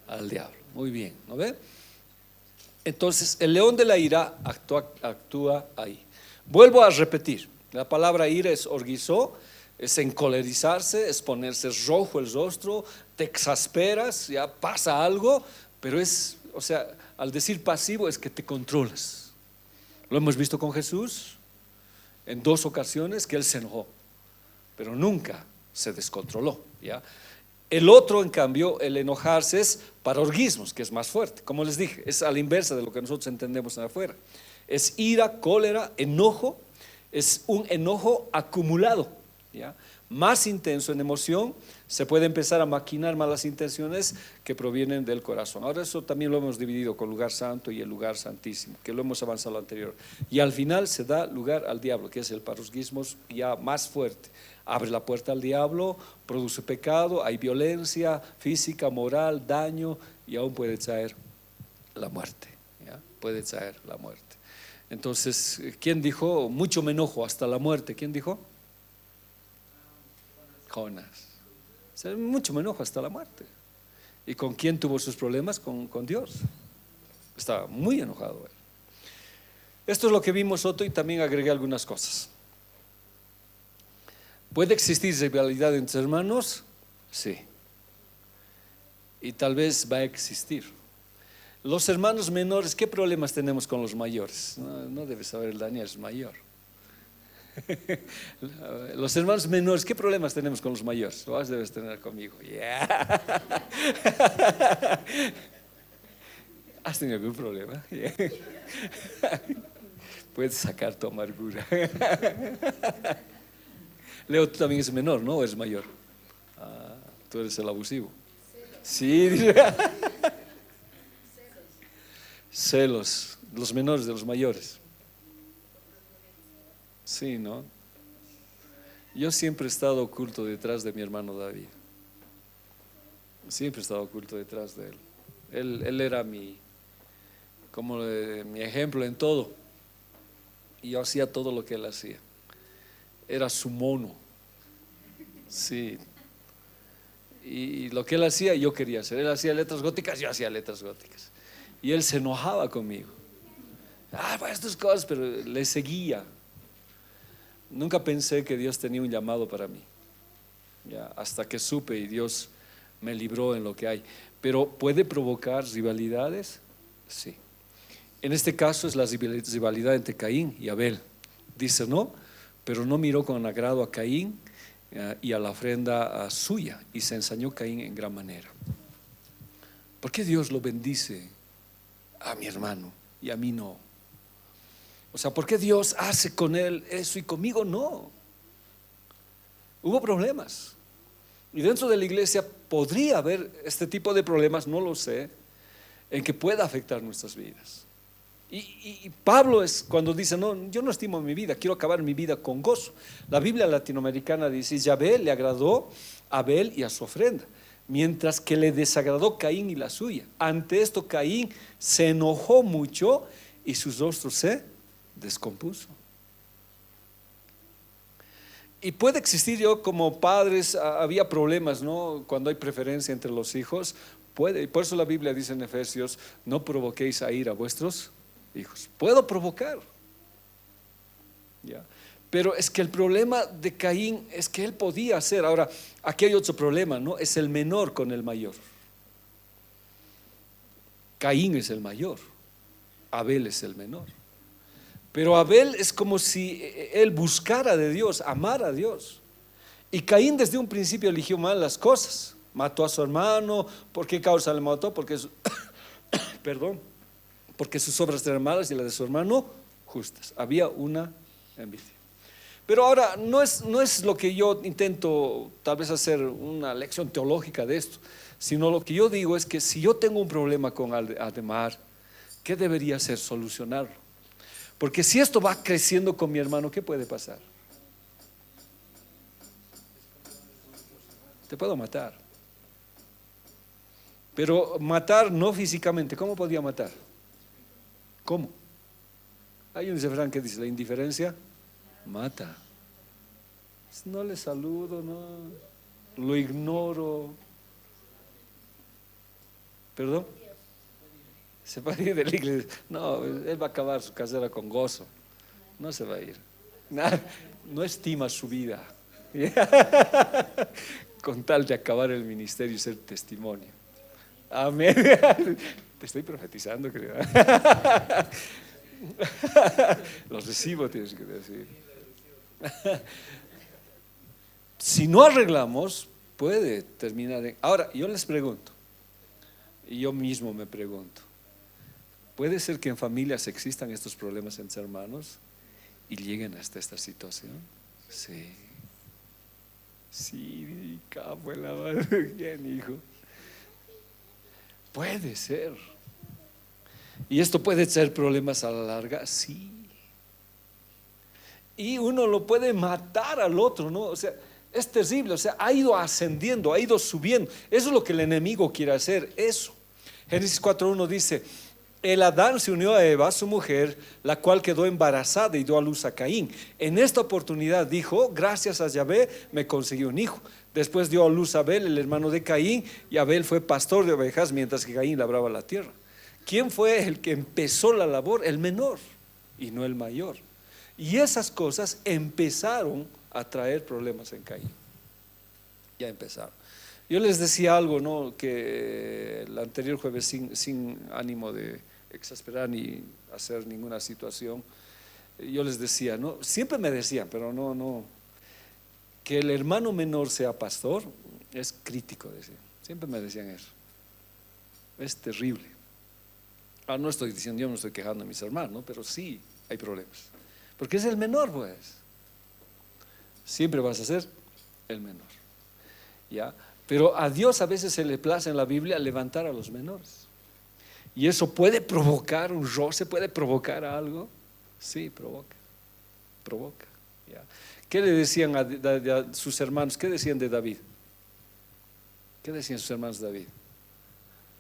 al diablo. Muy bien, ¿no ve? Entonces el león de la ira actúa ahí. Vuelvo a repetir: la palabra ira es orgizó, es encolerizarse, es ponerse rojo el rostro, te exasperas, ya pasa algo, pero es, o sea, al decir pasivo es que te controlas. Lo hemos visto con Jesús en 2 ocasiones que él se enojó, pero nunca se descontroló, ¿ya? El otro, en cambio, el enojarse es para orgismos, que es más fuerte. Como les dije, es a la inversa de lo que nosotros entendemos en afuera. Es ira, cólera, enojo. Es un enojo acumulado, ¿ya? Más intenso en emoción. Se puede empezar a maquinar malas intenciones que provienen del corazón. Ahora eso también lo hemos dividido con lugar santo y el lugar santísimo, que lo hemos avanzado anterior. Y al final se da lugar al diablo, que es el parosgismo ya más fuerte. Abre la puerta al diablo, produce pecado, hay violencia física, moral, daño, y aún puede traer la muerte, ¿ya? Puede traer la muerte. Entonces, ¿quién dijo? Mucho me enojo hasta la muerte. ¿Quién dijo? Jonás. O sea, mucho me enojo hasta la muerte. ¿Y con quién tuvo sus problemas? Con Dios. Estaba muy enojado él. Esto es lo que vimos, Otto, y también agregué algunas cosas. ¿Puede existir rivalidad entre hermanos? Sí. Y tal vez va a existir. Los hermanos menores, ¿qué problemas tenemos con los mayores? No debe saber, el Daniel es mayor. Los hermanos menores, ¿qué problemas tenemos con los mayores? Lo debes tener conmigo. Yeah. ¿Has tenido algún problema? Yeah. Puedes sacar tu amargura. Leo, tú también eres menor, ¿no? ¿O eres mayor? Tú eres el abusivo. Sí. Celos, los menores de los mayores. Sí, ¿no? Yo siempre he estado oculto detrás de mi hermano David. Siempre he estado oculto detrás de él. Él era mi ejemplo en todo. Y yo hacía todo lo que él hacía. Era su mono. Sí. Y lo que él hacía, yo quería hacer. Él hacía letras góticas, yo hacía letras góticas. Y él se enojaba conmigo. Pues estas cosas, pero le seguía. Nunca pensé que Dios tenía un llamado para mí, ya, hasta que supe y Dios me libró en lo que hay. Pero ¿puede provocar rivalidades? Sí. En este caso es la rivalidad entre Caín y Abel. Dice, no, pero no miró con agrado a Caín y a la ofrenda suya, y se ensañó Caín en gran manera. ¿Por qué Dios lo bendice a mi hermano y a mí no? O sea, ¿por qué Dios hace con él eso y conmigo no? Hubo problemas. Y dentro de la iglesia podría haber este tipo de problemas, no lo sé, en que pueda afectar nuestras vidas. Y Pablo es cuando dice, no, yo no estimo mi vida, quiero acabar mi vida con gozo. La Biblia latinoamericana dice, Yahvé le agradó a Abel y a su ofrenda, mientras que le desagradó Caín y la suya. Ante esto Caín se enojó mucho y su rostro se descompuso. Y puede existir, yo como padres, había problemas, ¿no? Cuando hay preferencia entre los hijos, puede, y por eso la Biblia dice en Efesios, no provoquéis a ira a vuestros hijos. Puedo provocar, ¿ya? Pero es que el problema de Caín es que él podía hacer. Ahora, aquí hay otro problema, ¿no? Es el menor con el mayor. Caín es el mayor, Abel es el menor. Pero Abel es como si él buscara de Dios, amara a Dios. Y Caín desde un principio eligió mal las cosas. Mató a su hermano. ¿Por qué causa le mató? Porque perdón, porque sus obras eran malas y las de su hermano justas. Había una envidia. Pero ahora no es lo que yo intento tal vez hacer una lección teológica de esto, sino lo que yo digo es que si yo tengo un problema con Ademar, ¿qué debería hacer? Solucionarlo. Porque si esto va creciendo con mi hermano, ¿qué puede pasar? Te puedo matar. Pero matar no físicamente. ¿Cómo podía matar? ¿Cómo? Hay un refrán que dice, la indiferencia mata. No le saludo, no, lo ignoro. ¿Perdón? Se va a ir de la iglesia. No, él va a acabar su carrera con gozo. No se va a ir. No estima su vida con tal de acabar el ministerio y ser testimonio. Amén. Te estoy profetizando, creo. Los recibo, tienes que decir. Si no arreglamos, puede terminar en... Ahora, yo les pregunto, y yo mismo me pregunto, ¿puede ser que en familias existan estos problemas entre hermanos y lleguen hasta esta situación? Sí. Sí, capo en la madre. Bien, hijo. Puede ser. ¿Y esto puede ser problemas a la larga? Sí. Y uno lo puede matar al otro, ¿no? O sea, es terrible, o sea, ha ido ascendiendo, ha ido subiendo. Eso es lo que el enemigo quiere hacer, eso. Génesis 4:1 dice, el Adán se unió a Eva, su mujer, la cual quedó embarazada y dio a luz a Caín. En esta oportunidad dijo, gracias a Yahvé me consiguió un hijo. Después dio a luz a Abel, el hermano de Caín, y Abel fue pastor de ovejas mientras que Caín labraba la tierra. ¿Quién fue el que empezó la labor? El menor y no el mayor. Y esas cosas empezaron a traer problemas en Caín. Ya empezaron. Yo les decía algo, ¿no? Que el anterior jueves, sin ánimo de exasperar ni hacer ninguna situación, yo les decía, ¿no? Siempre me decían, pero no, que el hermano menor sea pastor es crítico, decían. Siempre me decían eso. Es terrible. No estoy diciendo, yo no estoy quejando a mis hermanos, ¿no? Pero sí hay problemas. Porque es el menor, pues. Siempre vas a ser el menor. ¿Ya? Pero a Dios a veces se le place en la Biblia levantar a los menores. Y eso puede provocar un roce, puede provocar algo. Sí, provoca. ¿Ya? ¿Qué le decían a sus hermanos? ¿Qué decían de David? ¿Qué decían sus hermanos de David?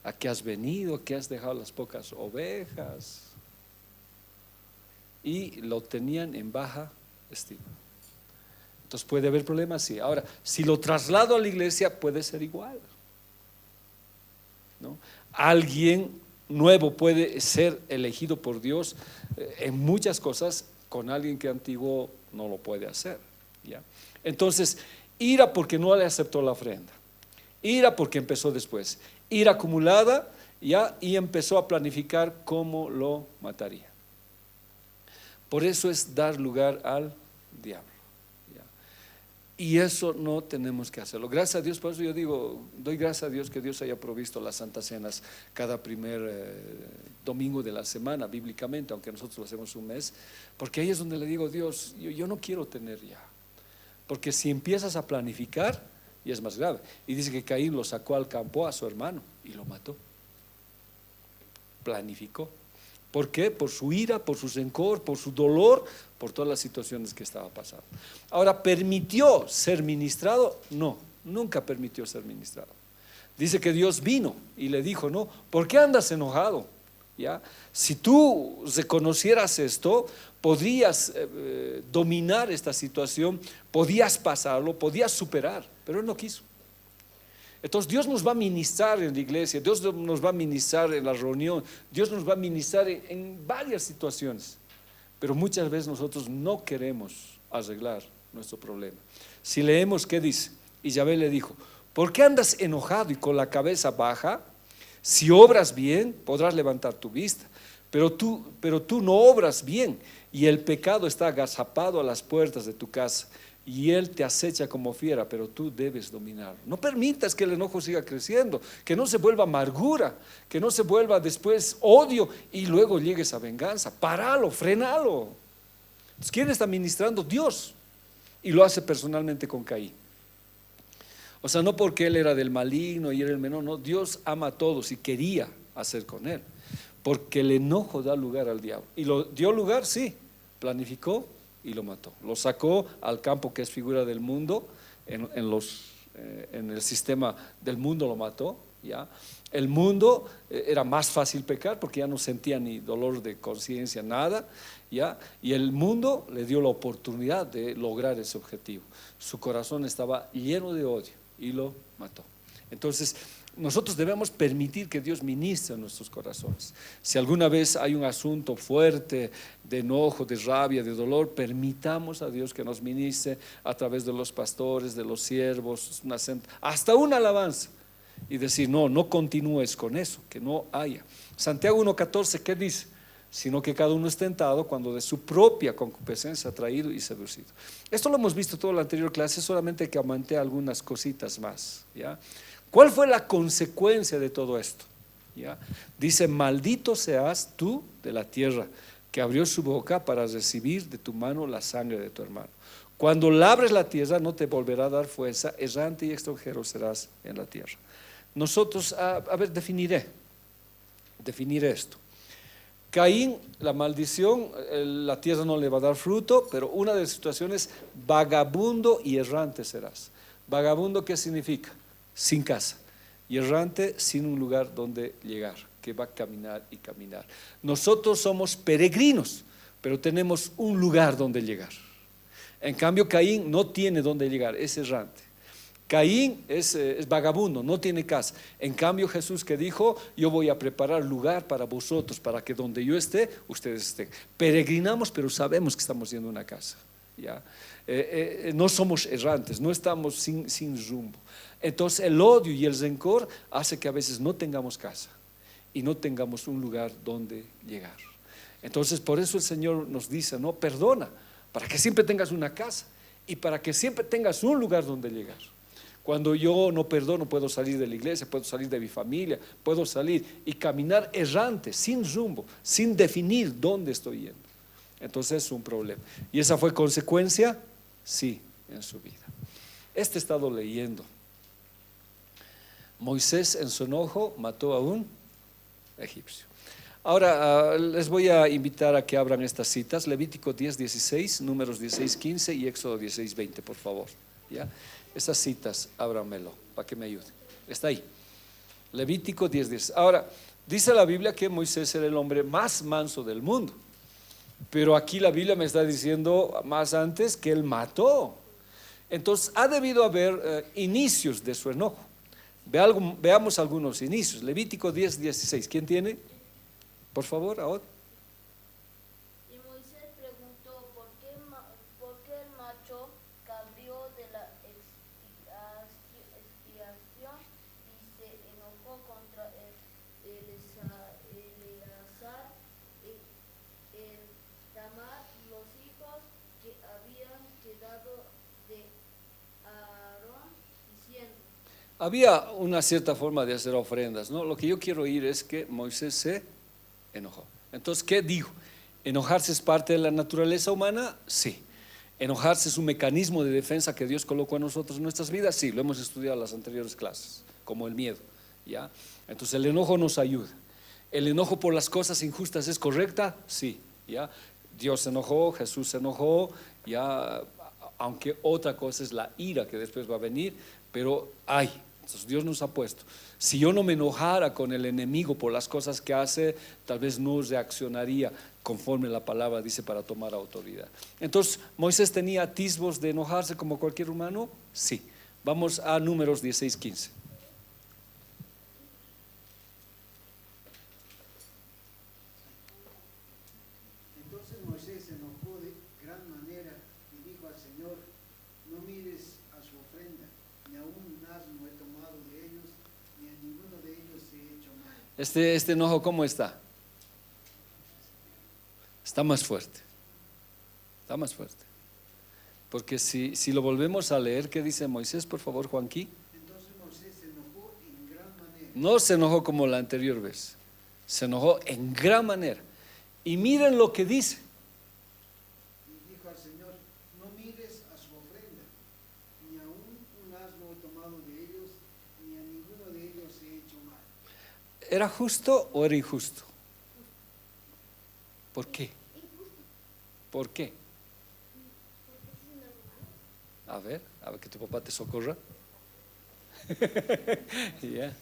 ¿A qué has venido? ¿A qué has dejado las pocas ovejas? Y lo tenían en baja estima. Entonces puede haber problemas, sí. Ahora, si lo traslado a la iglesia, puede ser igual, ¿no? Alguien nuevo puede ser elegido por Dios en muchas cosas, con alguien que antiguo no lo puede hacer, ¿ya? Entonces, ira porque no le aceptó la ofrenda, ira porque empezó después, ira acumulada, ¿ya? Y empezó a planificar cómo lo mataría. Por eso es dar lugar al diablo. Y eso no tenemos que hacerlo. Gracias a Dios, por eso yo digo, doy gracias a Dios que Dios haya provisto las Santas Cenas cada primer domingo de la semana, bíblicamente, aunque nosotros lo hacemos un mes, porque ahí es donde le digo, Dios, yo no quiero tener ya. Porque si empiezas a planificar, y es más grave. Y dice que Caín lo sacó al campo a su hermano y lo mató. Planificó. ¿Por qué? Por su ira, por su rencor, por su dolor, por todas las situaciones que estaba pasando. Ahora, ¿permitió ser ministrado? No, nunca permitió ser ministrado. Dice que Dios vino y le dijo, no, ¿por qué andas enojado? ¿Ya? Si tú reconocieras esto, podrías dominar esta situación, podías pasarlo, podías superar, pero él no quiso. Entonces Dios nos va a ministrar en la iglesia, Dios nos va a ministrar en la reunión, Dios nos va a ministrar en varias situaciones, pero muchas veces nosotros no queremos arreglar nuestro problema. Si leemos qué dice, y Yahvé le dijo, ¿por qué andas enojado y con la cabeza baja? Si obras bien, podrás levantar tu vista, pero tú no obras bien, y el pecado está agazapado a las puertas de tu casa, y él te acecha como fiera, pero tú debes dominarlo. No permitas que el enojo siga creciendo, que no se vuelva amargura, que no se vuelva después odio y luego llegues a venganza. Páralo, frenalo. Entonces, ¿quién está ministrando? Dios, y lo hace personalmente con Caín. O sea, no porque él era del maligno y era el menor, no, Dios ama a todos y quería hacer con él, porque el enojo da lugar al diablo. Y lo dio lugar, sí, planificó y lo mató. Lo sacó al campo que es figura del mundo, en el sistema del mundo lo mató. ¿Ya? El mundo era más fácil pecar porque ya no sentía ni dolor de conciencia, nada. ¿Ya? Y el mundo le dio la oportunidad de lograr ese objetivo. Su corazón estaba lleno de odio y lo mató. Entonces, nosotros debemos permitir que Dios ministre en nuestros corazones. Si alguna vez hay un asunto fuerte de enojo, de rabia, de dolor, permitamos a Dios que nos ministre a través de los pastores, de los siervos, hasta una alabanza, y decir, no continúes con eso, que no haya. Santiago 1:14, ¿qué dice? Sino que cada uno es tentado cuando de su propia concupiscencia ha traído y seducido. Esto lo hemos visto toda la anterior clase, solamente que aumenté algunas cositas más, ¿ya? ¿Cuál fue la consecuencia de todo esto? ¿Ya? Dice, maldito seas tú de la tierra, que abrió su boca para recibir de tu mano la sangre de tu hermano. Cuando labres la tierra no te volverá a dar fuerza, errante y extranjero serás en la tierra. Nosotros, definiré esto. Caín, la maldición, la tierra no le va a dar fruto, pero una de las situaciones, vagabundo y errante serás. Vagabundo, ¿qué significa? Sin casa, y errante, sin un lugar donde llegar, que va a caminar y caminar. Nosotros somos peregrinos, pero tenemos un lugar donde llegar. En cambio, Caín no tiene donde llegar, es errante. Caín es vagabundo, no tiene casa. En cambio, Jesús, que dijo, yo voy a preparar lugar para vosotros, para que donde yo esté, ustedes estén. Peregrinamos, pero sabemos que estamos yendo a una casa. ¿Ya? No somos errantes, no estamos sin rumbo. Entonces el odio y el rencor hace que a veces no tengamos casa y no tengamos un lugar donde llegar. Entonces por eso el Señor nos dice, no, perdona, para que siempre tengas una casa y para que siempre tengas un lugar donde llegar. Cuando yo no perdono, puedo salir de la iglesia, puedo salir de mi familia, puedo salir y caminar errante, sin rumbo, sin definir dónde estoy yendo. Entonces es un problema. ¿Y esa fue consecuencia? Sí, en su vida. He estado leyendo. Moisés en su enojo mató a un egipcio. Ahora les voy a invitar a que abran estas citas: Levítico 10:16, Números 16:15 y Éxodo 16:20, por favor. ¿Ya? Estas citas, ábramelo para que me ayuden. Está ahí. Levítico 10:16. Ahora, dice la Biblia que Moisés era el hombre más manso del mundo, pero aquí la Biblia me está diciendo más antes que él mató. Entonces ha debido haber inicios de su enojo. Veamos algunos inicios. Levítico 10:16. ¿Quién tiene? Por favor, ahora. Y Moisés preguntó, ¿por qué el macho cabrío de la expiación y se enojó contra Eleazar, el Tamar, los hijos que habían quedado de Israel? Y Moisés respondió, porque Jehová había quitado de entre sus hijos a los hijos de Israel, y Había una cierta forma de hacer ofrendas, ¿no? Lo que yo quiero oír es que Moisés se enojó. Entonces, ¿qué dijo? ¿Enojarse es parte de la naturaleza humana? Sí. ¿Enojarse es un mecanismo de defensa que Dios colocó en nosotros en nuestras vidas? Sí, lo hemos estudiado en las anteriores clases, como el miedo, ¿ya? Entonces el enojo nos ayuda. ¿El enojo por las cosas injustas es correcta? Sí, ¿ya? Dios se enojó, Jesús se enojó, ¿ya? Aunque otra cosa es la ira que después va a venir, pero entonces Dios nos ha puesto. Si yo no me enojara con el enemigo por las cosas que hace, tal vez no reaccionaría conforme la palabra dice para tomar autoridad. Entonces, ¿Moisés tenía atisbos de enojarse como cualquier humano? Sí. Vamos a Números 16:15. Entonces Moisés se enojó de gran manera y dijo al Señor: no mires a su ofrenda, ni a un asno he tomado de ellos, ni a ninguno de ellos he hecho mal. Este enojo, ¿cómo está? Está más fuerte. Está más fuerte. Porque si lo volvemos a leer, ¿qué dice Moisés? Por favor, Juanqui. Entonces Moisés se enojó en gran manera. No se enojó como la anterior vez. Se enojó en gran manera. Y miren lo que dice. Y dijo al Señor: no mires a su ofrenda, ni a un asno he tomado de ellos, ni a ninguno de ellos he hecho mal. ¿Era justo o era injusto? ¿Por qué? ¿Por qué? A ver que tu papá te socorra. Yeah.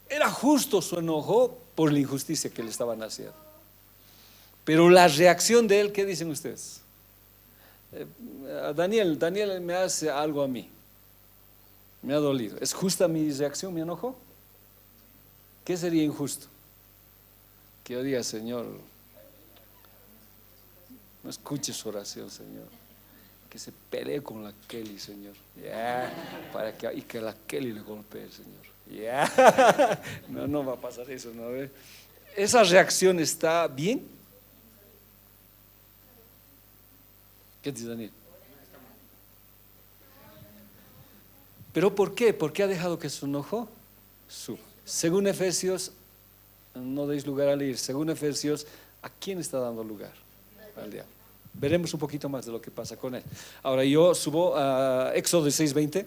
Era justo su enojo por la injusticia que le estaban haciendo. Pero la reacción de él, ¿qué dicen ustedes? Daniel me hace algo a mí. Me ha dolido. ¿Es justa mi reacción, mi enojo? ¿Qué sería injusto? Que yo diga: Señor, no escuche su oración, Señor. Que se pelee con la Kelly, Señor. Y que la Kelly le golpee, Señor. No va a pasar eso, ¿no? ¿Esa reacción está bien? ¿Qué dice Daniel? ¿Pero por qué? ¿Por qué ha dejado que su enojo suba? Según Efesios, no deis lugar al ir. Según Efesios, ¿a quién está dando lugar? Al diablo. Veremos un poquito más de lo que pasa con él. Ahora yo subo a Éxodo 6:20.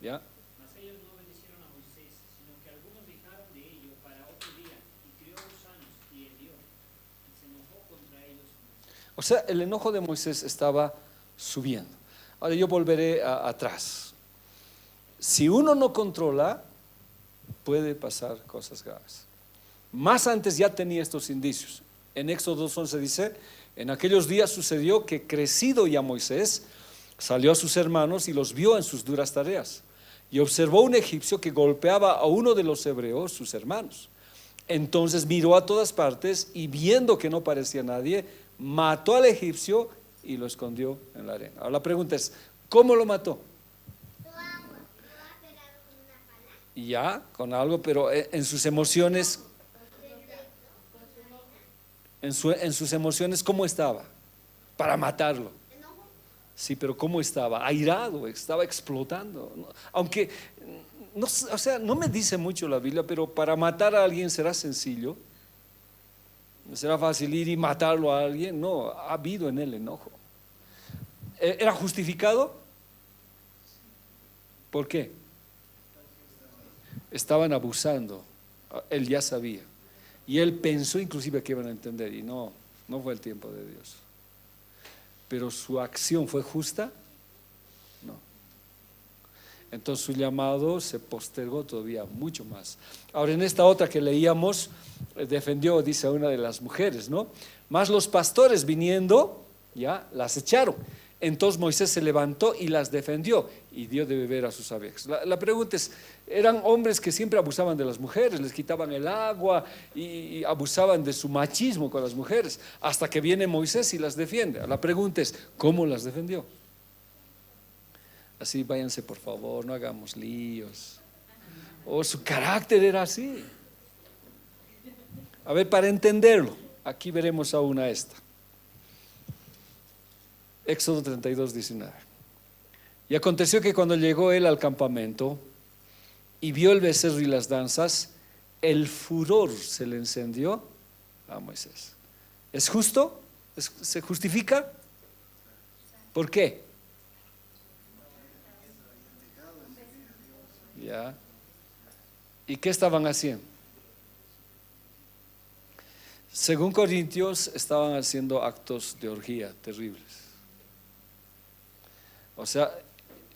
¿Ya? Mas ellos no obedecieron a Moisés, sino que algunos dejaron de ello para otro día, y crió gusanos y hirió, y se enojó contra ellos. O sea, el enojo de Moisés estaba subiendo. Ahora yo volveré atrás. Si uno no controla, puede pasar cosas graves. Más antes ya tenía estos indicios. En Éxodo 2:11 dice: en aquellos días sucedió que, crecido ya Moisés, salió a sus hermanos y los vio en sus duras tareas, y observó un egipcio que golpeaba a uno de los hebreos, sus hermanos. Entonces miró a todas partes y, viendo que no parecía nadie, mató al egipcio y lo escondió en la arena. Ahora la pregunta es: ¿cómo lo mató? Ya, con algo, pero en sus emociones, en sus emociones, ¿cómo estaba? Para matarlo. Sí, pero ¿cómo estaba? Airado, estaba explotando. Aunque, no, o sea, no me dice mucho la Biblia, pero para matar a alguien será sencillo. ¿Será fácil ir y matarlo a alguien? No, ha habido en él enojo. ¿Era justificado? ¿Por qué? Estaban abusando. Él ya sabía. Y él pensó inclusive que iban a entender, y no fue el tiempo de Dios. Pero su acción fue justa, no. Entonces su llamado se postergó todavía mucho más. Ahora, en esta otra que leíamos, defendió, dice una de las mujeres, ¿no? Mas los pastores, viniendo, ya las echaron. Entonces Moisés se levantó y las defendió y dio de beber a sus abejas. La pregunta es: eran hombres que siempre abusaban de las mujeres, les quitaban el agua y abusaban de su machismo con las mujeres, hasta que viene Moisés y las defiende. La pregunta es: ¿cómo las defendió? Así, váyanse por favor, no hagamos líos. Su carácter era así. A ver, para entenderlo, aquí veremos aún a esta. Éxodo 32, 19. Y aconteció que cuando llegó él al campamento y vio el becerro y las danzas, el furor se le encendió a Moisés. ¿Es justo? ¿Se justifica? ¿Por qué? ¿Ya? ¿Y qué estaban haciendo? Según Corintios, estaban haciendo actos de orgía terribles. O sea,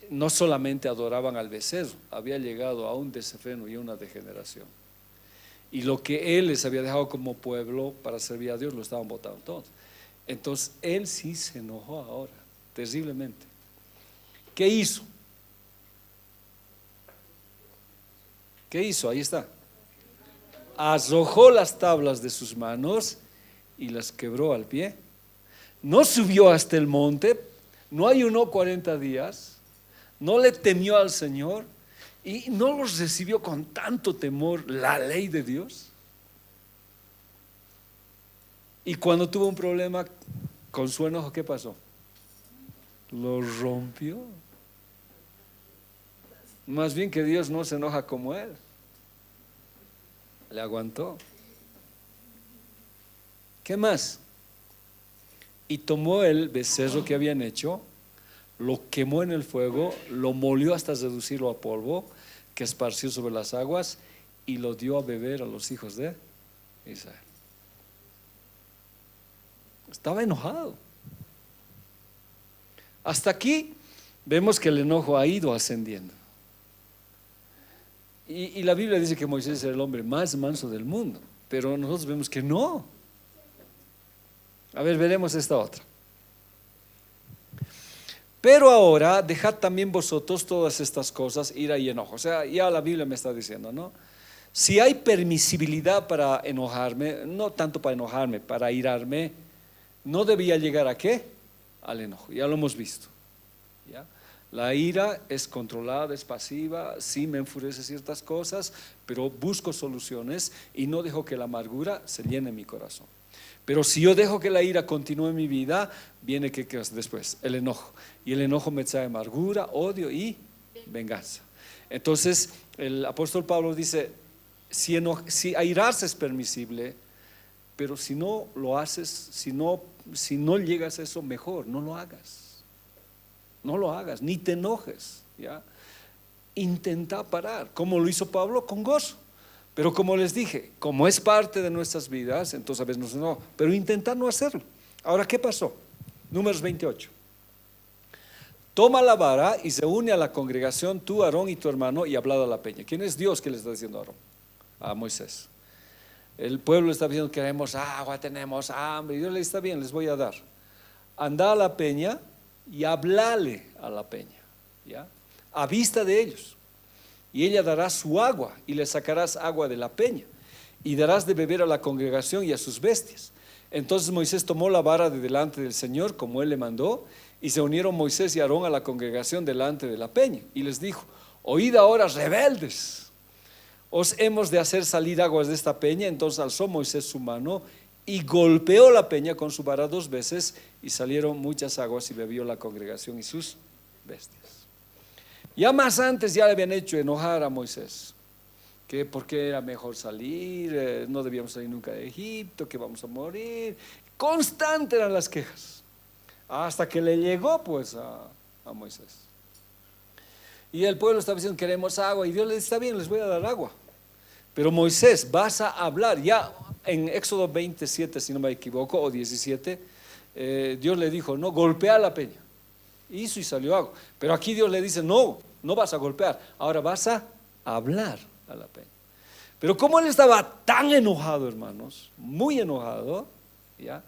no solamente adoraban al becerro, había llegado a un desenfreno y una degeneración. Y lo que él les había dejado como pueblo para servir a Dios lo estaban botando todos. Entonces él sí se enojó ahora, terriblemente. ¿Qué hizo? ¿Qué hizo? Ahí está. Arrojó las tablas de sus manos y las quebró al pie. No subió hasta el monte, no ayunó 40 días, no le temió al Señor y no los recibió con tanto temor la ley de Dios. Y cuando tuvo un problema con su enojo, ¿qué pasó? Lo rompió. Más bien que Dios no se enoja como él. Le aguantó. ¿Qué más? Y tomó el becerro que habían hecho, lo quemó en el fuego, lo molió hasta reducirlo a polvo, que esparció sobre las aguas, y lo dio a beber a los hijos de Israel. Estaba enojado. Hasta aquí vemos que el enojo ha ido ascendiendo. Y la Biblia dice que Moisés era el hombre más manso del mundo, pero nosotros vemos que no. A ver, veremos esta otra. Pero ahora dejad también vosotros todas estas cosas, ira y enojo. O sea, ya la Biblia me está diciendo, ¿no? Si hay permisibilidad para enojarme, no tanto para enojarme, para irarme, no debía llegar ¿a qué? Al enojo. Ya lo hemos visto, ¿ya? La ira es controlada, es pasiva, sí me enfurece ciertas cosas, pero busco soluciones y no dejo que la amargura se llene mi corazón. Pero si yo dejo que la ira continúe en mi vida, viene ¿qué es después? El enojo. Y el enojo me trae amargura, odio y venganza. Entonces el apóstol Pablo dice, si airarse es permisible, pero si no lo haces, si no llegas a eso, mejor, no lo hagas. No lo hagas, ni te enojes, ¿ya? Intenta parar, como lo hizo Pablo, con gozo. Pero como les dije, como es parte de nuestras vidas, entonces a veces no, pero intentar no hacerlo. Ahora, ¿qué pasó? Números 28. Toma la vara y se une a la congregación, tú, Aarón y tu hermano, y hablad a la peña. ¿Quién es Dios que le está diciendo a Aarón? A Moisés. El pueblo está diciendo, queremos agua, tenemos hambre. Y Dios le dice, está bien, les voy a dar. Anda a la peña y hablale a la peña, ¿ya? A vista de ellos, y ella dará su agua, y le sacarás agua de la peña, y darás de beber a la congregación y a sus bestias. Entonces Moisés tomó la vara de delante del Señor, como él le mandó, y se unieron Moisés y Aarón a la congregación delante de la peña, y les dijo, oíd ahora, rebeldes, os hemos de hacer salir aguas de esta peña. Entonces alzó Moisés su mano y golpeó la peña con su vara 2 veces, y salieron muchas aguas, y bebió la congregación y sus bestias. Ya más antes ya le habían hecho enojar a Moisés, que porque era mejor salir, no debíamos salir nunca de Egipto, que vamos a morir. Constantes eran las quejas, hasta que le llegó pues a Moisés. Y el pueblo estaba diciendo, queremos agua, y Dios le dice, está bien, les voy a dar agua. Pero Moisés, vas a hablar. Ya en Éxodo 27, si no me equivoco, o 17, Dios le dijo, no, golpea la peña. Hizo y salió agua. Pero aquí Dios le dice, no vas a golpear, ahora vas a hablar a la peña. Pero como él estaba tan enojado, hermanos, muy enojado, ¿ya?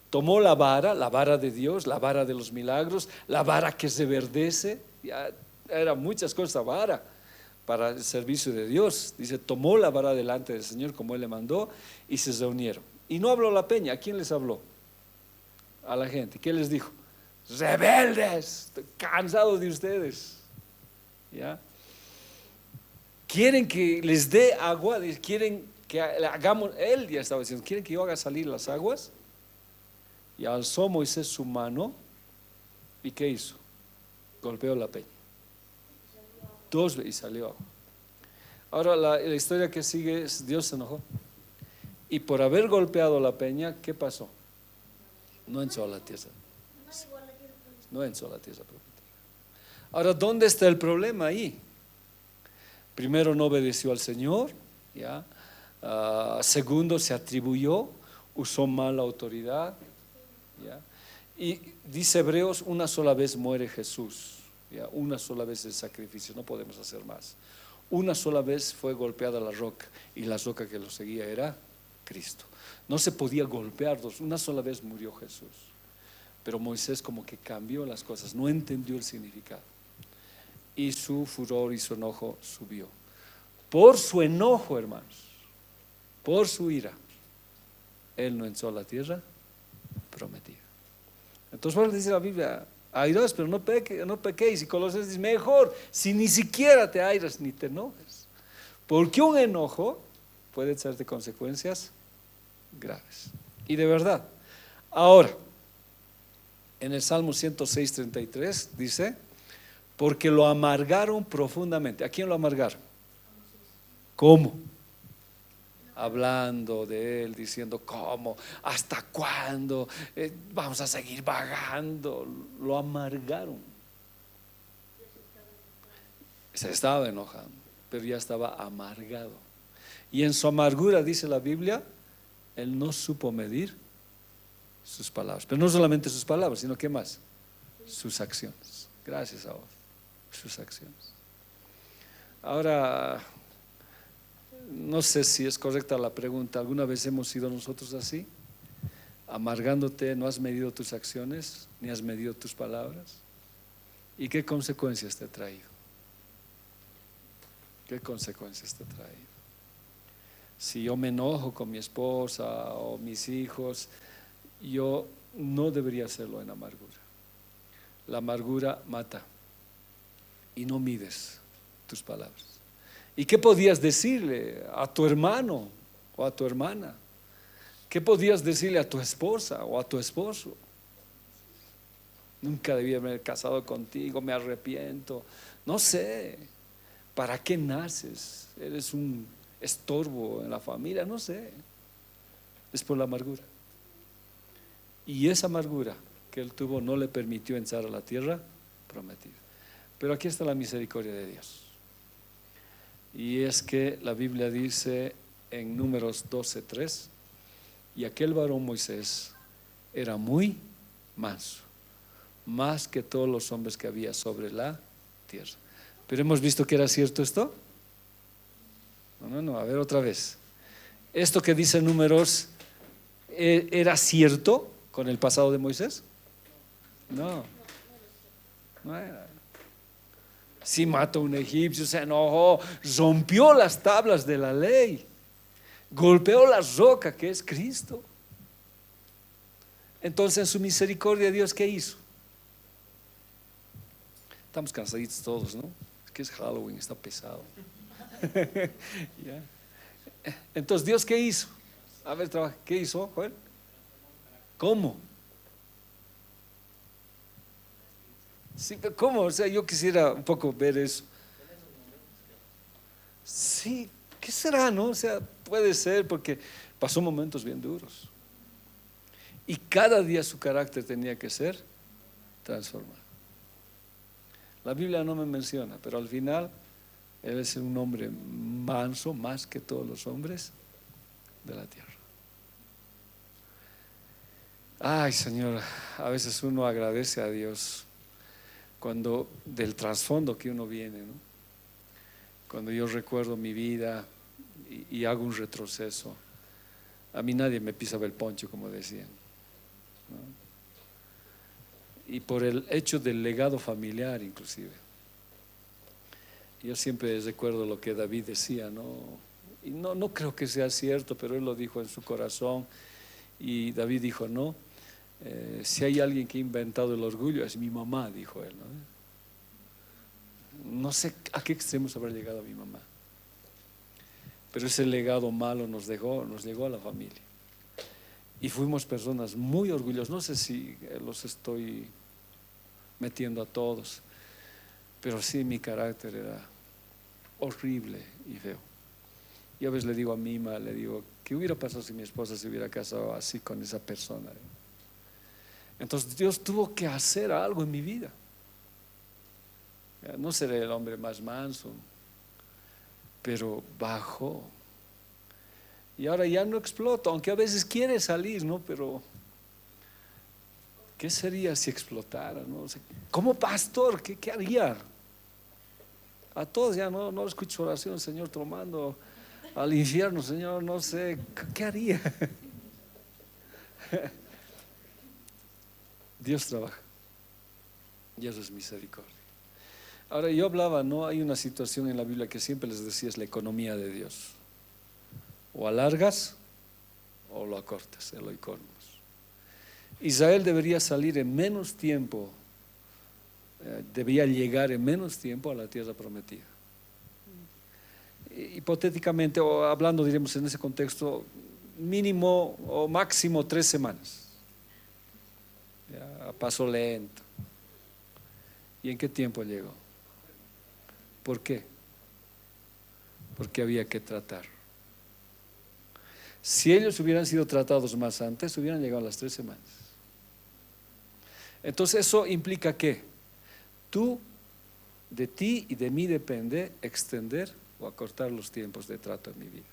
Tomó la vara de Dios, la vara de los milagros, la vara que se verdece, ya era muchas cosas, la vara para el servicio de Dios. Dice, tomó la vara delante del Señor como él le mandó, y se reunieron. Y no habló la peña. ¿A quién les habló? A la gente. ¿Qué les dijo? Rebeldes, estoy cansado de ustedes, ¿ya? Quieren que les dé agua, quieren que hagamos, él ya estaba diciendo, quieren que yo haga salir las aguas. Y alzó Moisés su mano ¿Y qué hizo? Golpeó la peña. Dos veces y salió. Ahora la historia que sigue es: Dios se enojó. Y por haber golpeado la peña, ¿qué pasó? No entró a la tierra. No entró a la tierra prometida. Ahora, ¿dónde está el problema ahí? Primero, no obedeció al Señor, ¿ya? Segundo, se atribuyó, usó mal la autoridad, ¿ya? Y dice Hebreos: una sola vez muere Jesús, ¿ya? Una sola vez el sacrificio, no podemos hacer más. Una sola vez fue golpeada la roca, y la roca que lo seguía era Cristo. No se podía golpear dos, una sola vez murió Jesús. Pero Moisés como que cambió las cosas, no entendió el significado, y su furor y su enojo subió. Por su enojo, hermanos, por su ira, él no entró a la tierra prometida. Entonces, bueno, dice la Biblia: airaos, pero no pequéis. Y Colosenses dice: mejor si ni siquiera te airas ni te enojes, porque un enojo puede traerte consecuencias graves. Y de verdad. Ahora, en el Salmo 106:33 dice: porque lo amargaron profundamente. ¿A quién lo amargaron? ¿Cómo? Hablando de él, diciendo: ¿cómo? ¿Hasta cuándo? Vamos a seguir vagando. Lo amargaron. Se estaba enojando, pero ya estaba amargado. Y en su amargura, dice la Biblia, él no supo medir sus palabras. Pero no solamente sus palabras, sino ¿qué más? Sus acciones. Gracias a vos. Sus acciones. Ahora, no sé si es correcta la pregunta: ¿alguna vez hemos sido nosotros así? Amargándote, no has medido tus acciones, ni has medido tus palabras. ¿Y qué consecuencias te ha traído? ¿Qué consecuencias te ha traído? Si yo me enojo con mi esposa o mis hijos, yo no debería hacerlo en amargura. La amargura mata, y no mides tus palabras. ¿Y qué podías decirle a tu hermano o a tu hermana? ¿Qué podías decirle a tu esposa o a tu esposo? Nunca debí haber casado contigo, me arrepiento. No sé, ¿para qué naces? Eres un estorbo en la familia, no sé. Es por la amargura. Y esa amargura que él tuvo no le permitió entrar a la tierra prometida. Pero aquí está la misericordia de Dios. Y es que la Biblia dice en Números 12:3: y aquel varón Moisés era muy manso, más que todos los hombres que había sobre la tierra. Pero hemos visto que era cierto esto. No, a ver otra vez. Esto que dice Números, ¿era cierto con el pasado de Moisés? No era. Si mató a un egipcio, se enojó, rompió las tablas de la ley, golpeó la roca que es Cristo. Entonces, en su misericordia, Dios, ¿qué hizo? Estamos cansaditos todos, ¿no? Es que es Halloween, está pesado. ¿Ya? Entonces, ¿Dios qué hizo? A ver, trabaja. ¿Qué hizo, Joel? ¿Cómo? Sí, ¿cómo? O sea, yo quisiera un poco ver eso. Sí, ¿qué será, no? O sea, puede ser porque pasó momentos bien duros. Y cada día su carácter tenía que ser transformado. La Biblia no me menciona, pero al final él es un hombre manso, más que todos los hombres de la tierra. Ay, Señor, a veces uno agradece a Dios cuando del trasfondo que uno viene, ¿no? Cuando yo recuerdo mi vida y hago un retroceso, a mí nadie me pisaba el poncho, como decían, ¿no? Y por el hecho del legado familiar, inclusive. Yo siempre recuerdo lo que David decía, ¿no? Y no creo que sea cierto, pero él lo dijo en su corazón. Y David dijo: no, si hay alguien que ha inventado el orgullo, es mi mamá, dijo él, ¿no? No sé a qué extremos habrá llegado mi mamá, pero ese legado malo nos llegó a la familia. Y fuimos personas muy orgullosas. No sé si los estoy metiendo a todos. Pero sí, mi carácter era horrible y feo. Y a veces le digo a Mima, le digo, ¿qué hubiera pasado si mi esposa se hubiera casado así con esa persona? Entonces Dios tuvo que hacer algo en mi vida. No seré el hombre más manso, pero bajó. Y ahora ya no exploto, aunque a veces quiere salir, ¿no? Pero ¿qué sería si explotara, no? O sea, como pastor, ¿qué haría? A todos ya no escucho oración, Señor, tomando al infierno, Señor, no sé, ¿qué haría? Dios trabaja y eso es misericordia. Ahora yo hablaba, no hay una situación en la Biblia que siempre les decía, es la economía de Dios. O alargas o lo acortas, el oikonomos. Israel debería salir en menos tiempo, debía llegar en menos tiempo a la tierra prometida. Hipotéticamente, o hablando, diremos en ese contexto, mínimo o máximo 3 semanas. Ya, a paso lento. ¿Y en qué tiempo llegó? ¿Por qué? Porque había que tratar. Si ellos hubieran sido tratados más antes, hubieran llegado a las 3 semanas. Entonces eso implica que de ti y de mí depende extender o acortar los tiempos de trato en mi vida.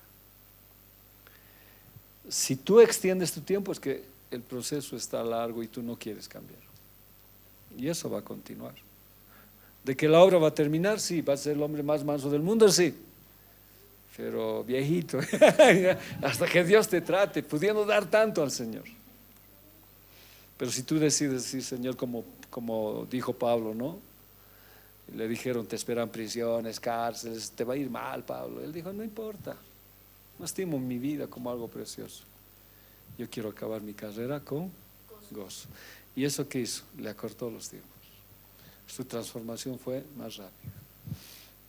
Si tú extiendes tu tiempo es que el proceso está largo y tú no quieres cambiar. Y eso va a continuar. ¿De que la obra va a terminar? Sí. ¿Va a ser el hombre más manso del mundo? Sí. Pero viejito, hasta que Dios te trate, pudiendo dar tanto al Señor. Pero si tú decides decir, Señor, como dijo Pablo, ¿no? Le dijeron, te esperan prisiones, cárceles, te va a ir mal, Pablo. Él dijo, no importa, no estimo mi vida como algo precioso. Yo quiero acabar mi carrera con gozo. ¿Y eso qué hizo? Le acortó los tiempos. Su transformación fue más rápida.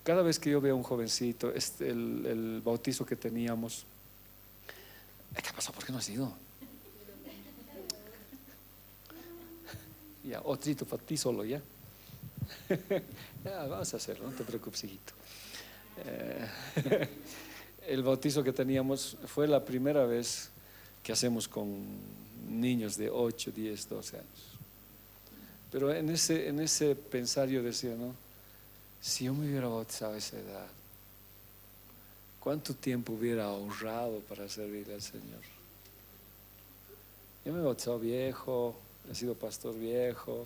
Cada vez que yo veo a un jovencito, el bautizo que teníamos, ¿qué pasó? ¿Por qué no has ido? Ya, otrito para ti solo, ya. Ya, vamos a hacerlo, no te preocupes, hijito. El bautizo que teníamos fue la primera vez que hacemos con niños de 8, 10, 12 años. Pero en ese pensar yo decía, ¿no? Si yo me hubiera bautizado a esa edad, ¿cuánto tiempo hubiera ahorrado para servirle al Señor? Yo me he bautizado viejo, he sido pastor viejo,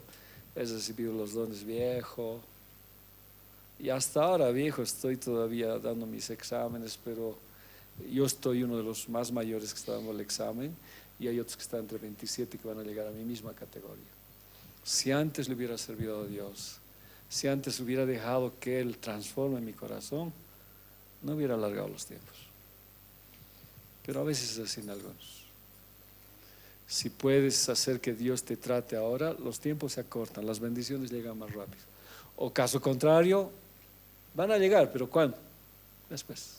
he recibido los dones viejo, y hasta ahora viejo estoy todavía dando mis exámenes, pero yo estoy uno de los más mayores que está dando el examen, y hay otros que están entre 27 que van a llegar a mi misma categoría. Si antes le hubiera servido a Dios, si antes hubiera dejado que Él transforme mi corazón, no hubiera alargado los tiempos. Pero a veces es así en algunos. Si puedes hacer que Dios te trate ahora, los tiempos se acortan, las bendiciones llegan más rápido. O caso contrario, van a llegar, pero ¿cuándo? Después.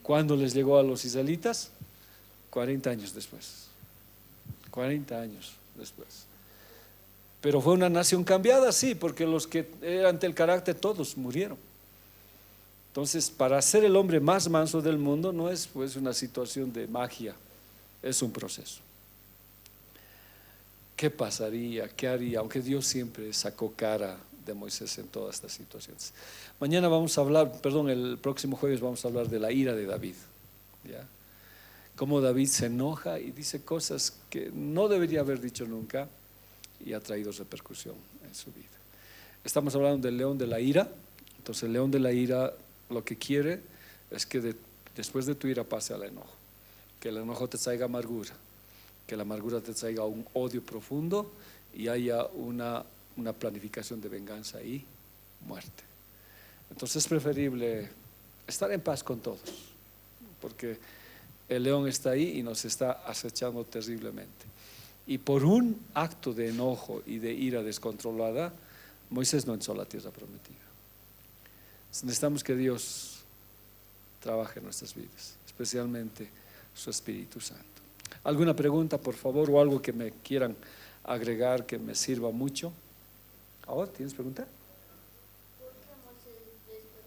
¿Cuándo les llegó a los israelitas? 40 años después. 40 años después. Pero fue una nación cambiada, sí, porque los que eran del carácter todos murieron. Entonces, para ser el hombre más manso del mundo no es pues una situación de magia, es un proceso. ¿Qué pasaría? ¿Qué haría? Aunque Dios siempre sacó cara de Moisés en todas estas situaciones. Mañana vamos a hablar, el próximo jueves vamos a hablar de la ira de David, ¿ya? Cómo David se enoja y dice cosas que no debería haber dicho nunca y ha traído repercusión en su vida. Estamos hablando del león de la ira. Entonces el león de la ira lo que quiere es que después de tu ira pase al enojo, que el enojo te traiga amargura, que la amargura te traiga un odio profundo y haya una planificación de venganza y muerte. Entonces es preferible estar en paz con todos, porque el león está ahí y nos está acechando terriblemente. Y por un acto de enojo y de ira descontrolada, Moisés no entró a la tierra prometida. Necesitamos que Dios trabaje en nuestras vidas, especialmente su Espíritu Santo. ¿Alguna pregunta, por favor, o algo que me quieran agregar que me sirva mucho? ¿Ahora tienes pregunta? ¿Por qué Moisés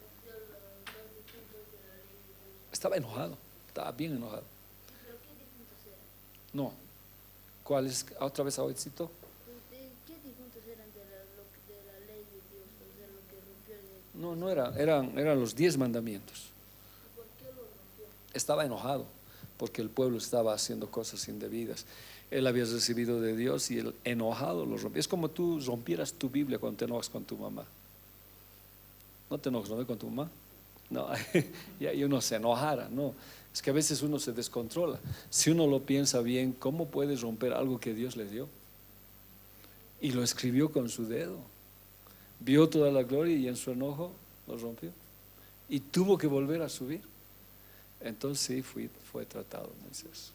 rompió los dos difuntos de la ley de Dios? Estaba enojado, estaba bien enojado. ¿Pero qué difuntos eran? No. ¿Cuál es? Otra vez ahora cito. ¿Qué difuntos eran de la ley de Dios? O sea, lo que rompió de... No, no eran los 10 mandamientos. ¿Por qué lo rompió? Estaba enojado porque el pueblo estaba haciendo cosas indebidas. Él había recibido de Dios y él enojado lo rompió. Es como tú rompieras tu Biblia cuando te enojas con tu mamá. ¿No te enojas, no, con tu mamá? No, y uno se enojara, no. Es que a veces uno se descontrola. Si uno lo piensa bien, ¿cómo puedes romper algo que Dios le dio? Y lo escribió con su dedo. Vio toda la gloria y en su enojo lo rompió. Y tuvo que volver a subir. Entonces sí, fue tratado Moisés.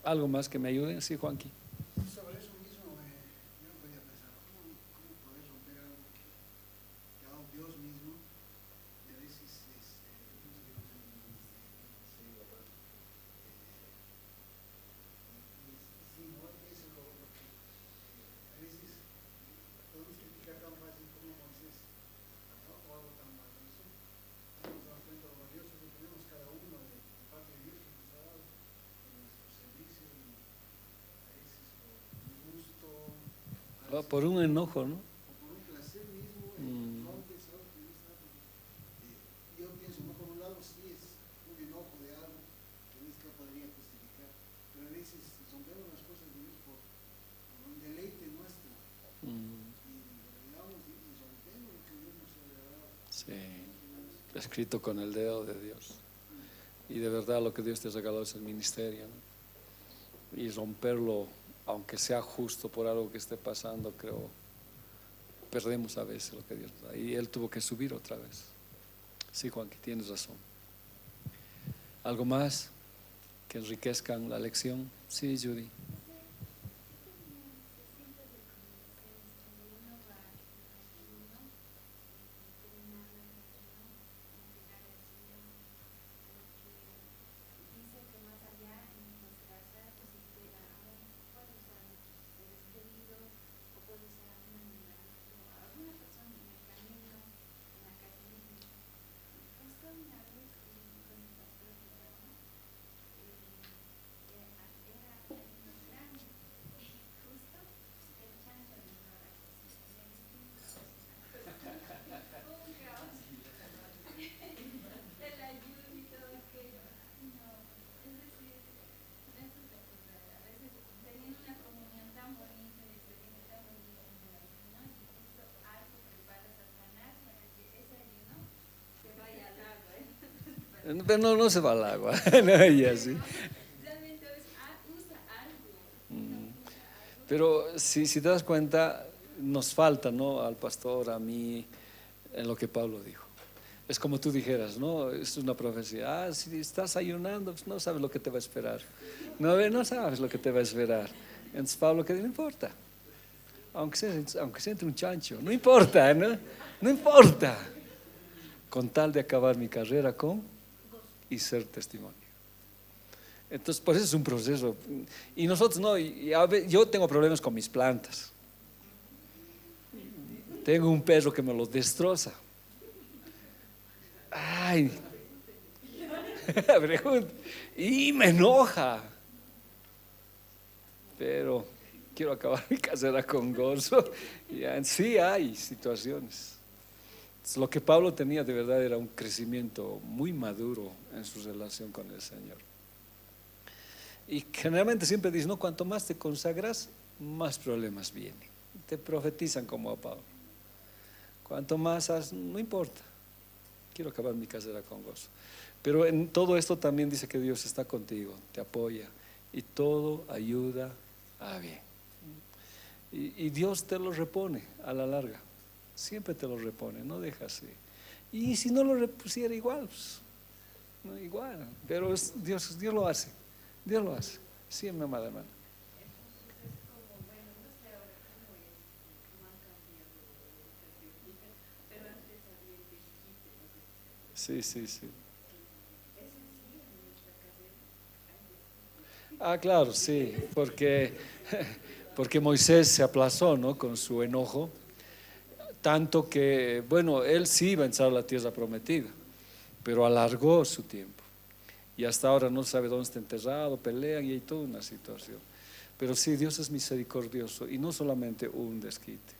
¿Algo más que me ayude? Sí, Juanqui. Sobre eso mismo, yo podía pensar, ¿cómo poder romper algo que ha dado Dios mismo? Y a veces, sí, no, eso es lo que a veces podemos criticar tan fácil como Moisés, ¿no? O algo tan malo. Eso nos damos cuenta de lo valioso que tenemos cada uno de parte de Dios que nos ha dado en nuestro servicio y a veces por gusto, a veces Por un enojo, ¿no? o por un placer mismo, rompes algo que no está. Yo pienso, no, por un lado sí es un enojo de algo que ni siquiera podría justificar, pero a veces rompemos las cosas de Dios por un deleite nuestro y digamos y rompemos lo que Dios nos ha regalado. Sí, escrito con el dedo de Dios. Y de verdad lo que Dios te regaló es el ministerio, ¿no? Y romperlo, aunque sea justo por algo que esté pasando, creo, perdemos a veces lo que Dios nos da. Y Él tuvo que subir otra vez. Sí, Juan, que tienes razón. ¿Algo más que enriquezcan la lección? Sí, Judy. Pero no se va al agua. No, ya sí. Pero si te das cuenta, nos falta, ¿no? Al pastor, a mí, en lo que Pablo dijo. Es como tú dijeras, ¿no? Es una profecía. Si estás ayunando, pues no sabes lo que te va a esperar. No sabes lo que te va a esperar. Entonces Pablo, ¿qué le importa? Aunque se entre un chancho, no importa, ¿no? No importa. Con tal de acabar mi carrera y ser testimonio. Entonces, pues es un proceso. Y nosotros no, yo tengo problemas con mis plantas. Tengo un perro que me los destroza. Ay, y me enoja. Pero quiero acabar mi carrera con gozo. Y sí hay situaciones. Entonces, lo que Pablo tenía de verdad era un crecimiento muy maduro en su relación con el Señor. Y generalmente siempre dice, no, cuanto más te consagras, más problemas vienen. Te profetizan como a Pablo. Cuanto más no importa, quiero acabar mi carrera con gozo. Pero en todo esto también dice que Dios está contigo, te apoya y todo ayuda a bien. Y Dios te lo repone a la larga, siempre te lo repone, no deja así. Y si no lo repusiera igual, pues, no, igual, pero Dios lo hace. Dios lo hace, siempre, amada hermana. Sí, sí, sí. Claro, sí, porque Porque Moisés se aplazó, ¿no? Con su enojo, tanto que, bueno, él sí iba a entrar a la tierra prometida, pero alargó su tiempo. Y hasta ahora no sabe dónde está enterrado, pelean y hay toda una situación. Pero sí, Dios es misericordioso y no solamente un desquite.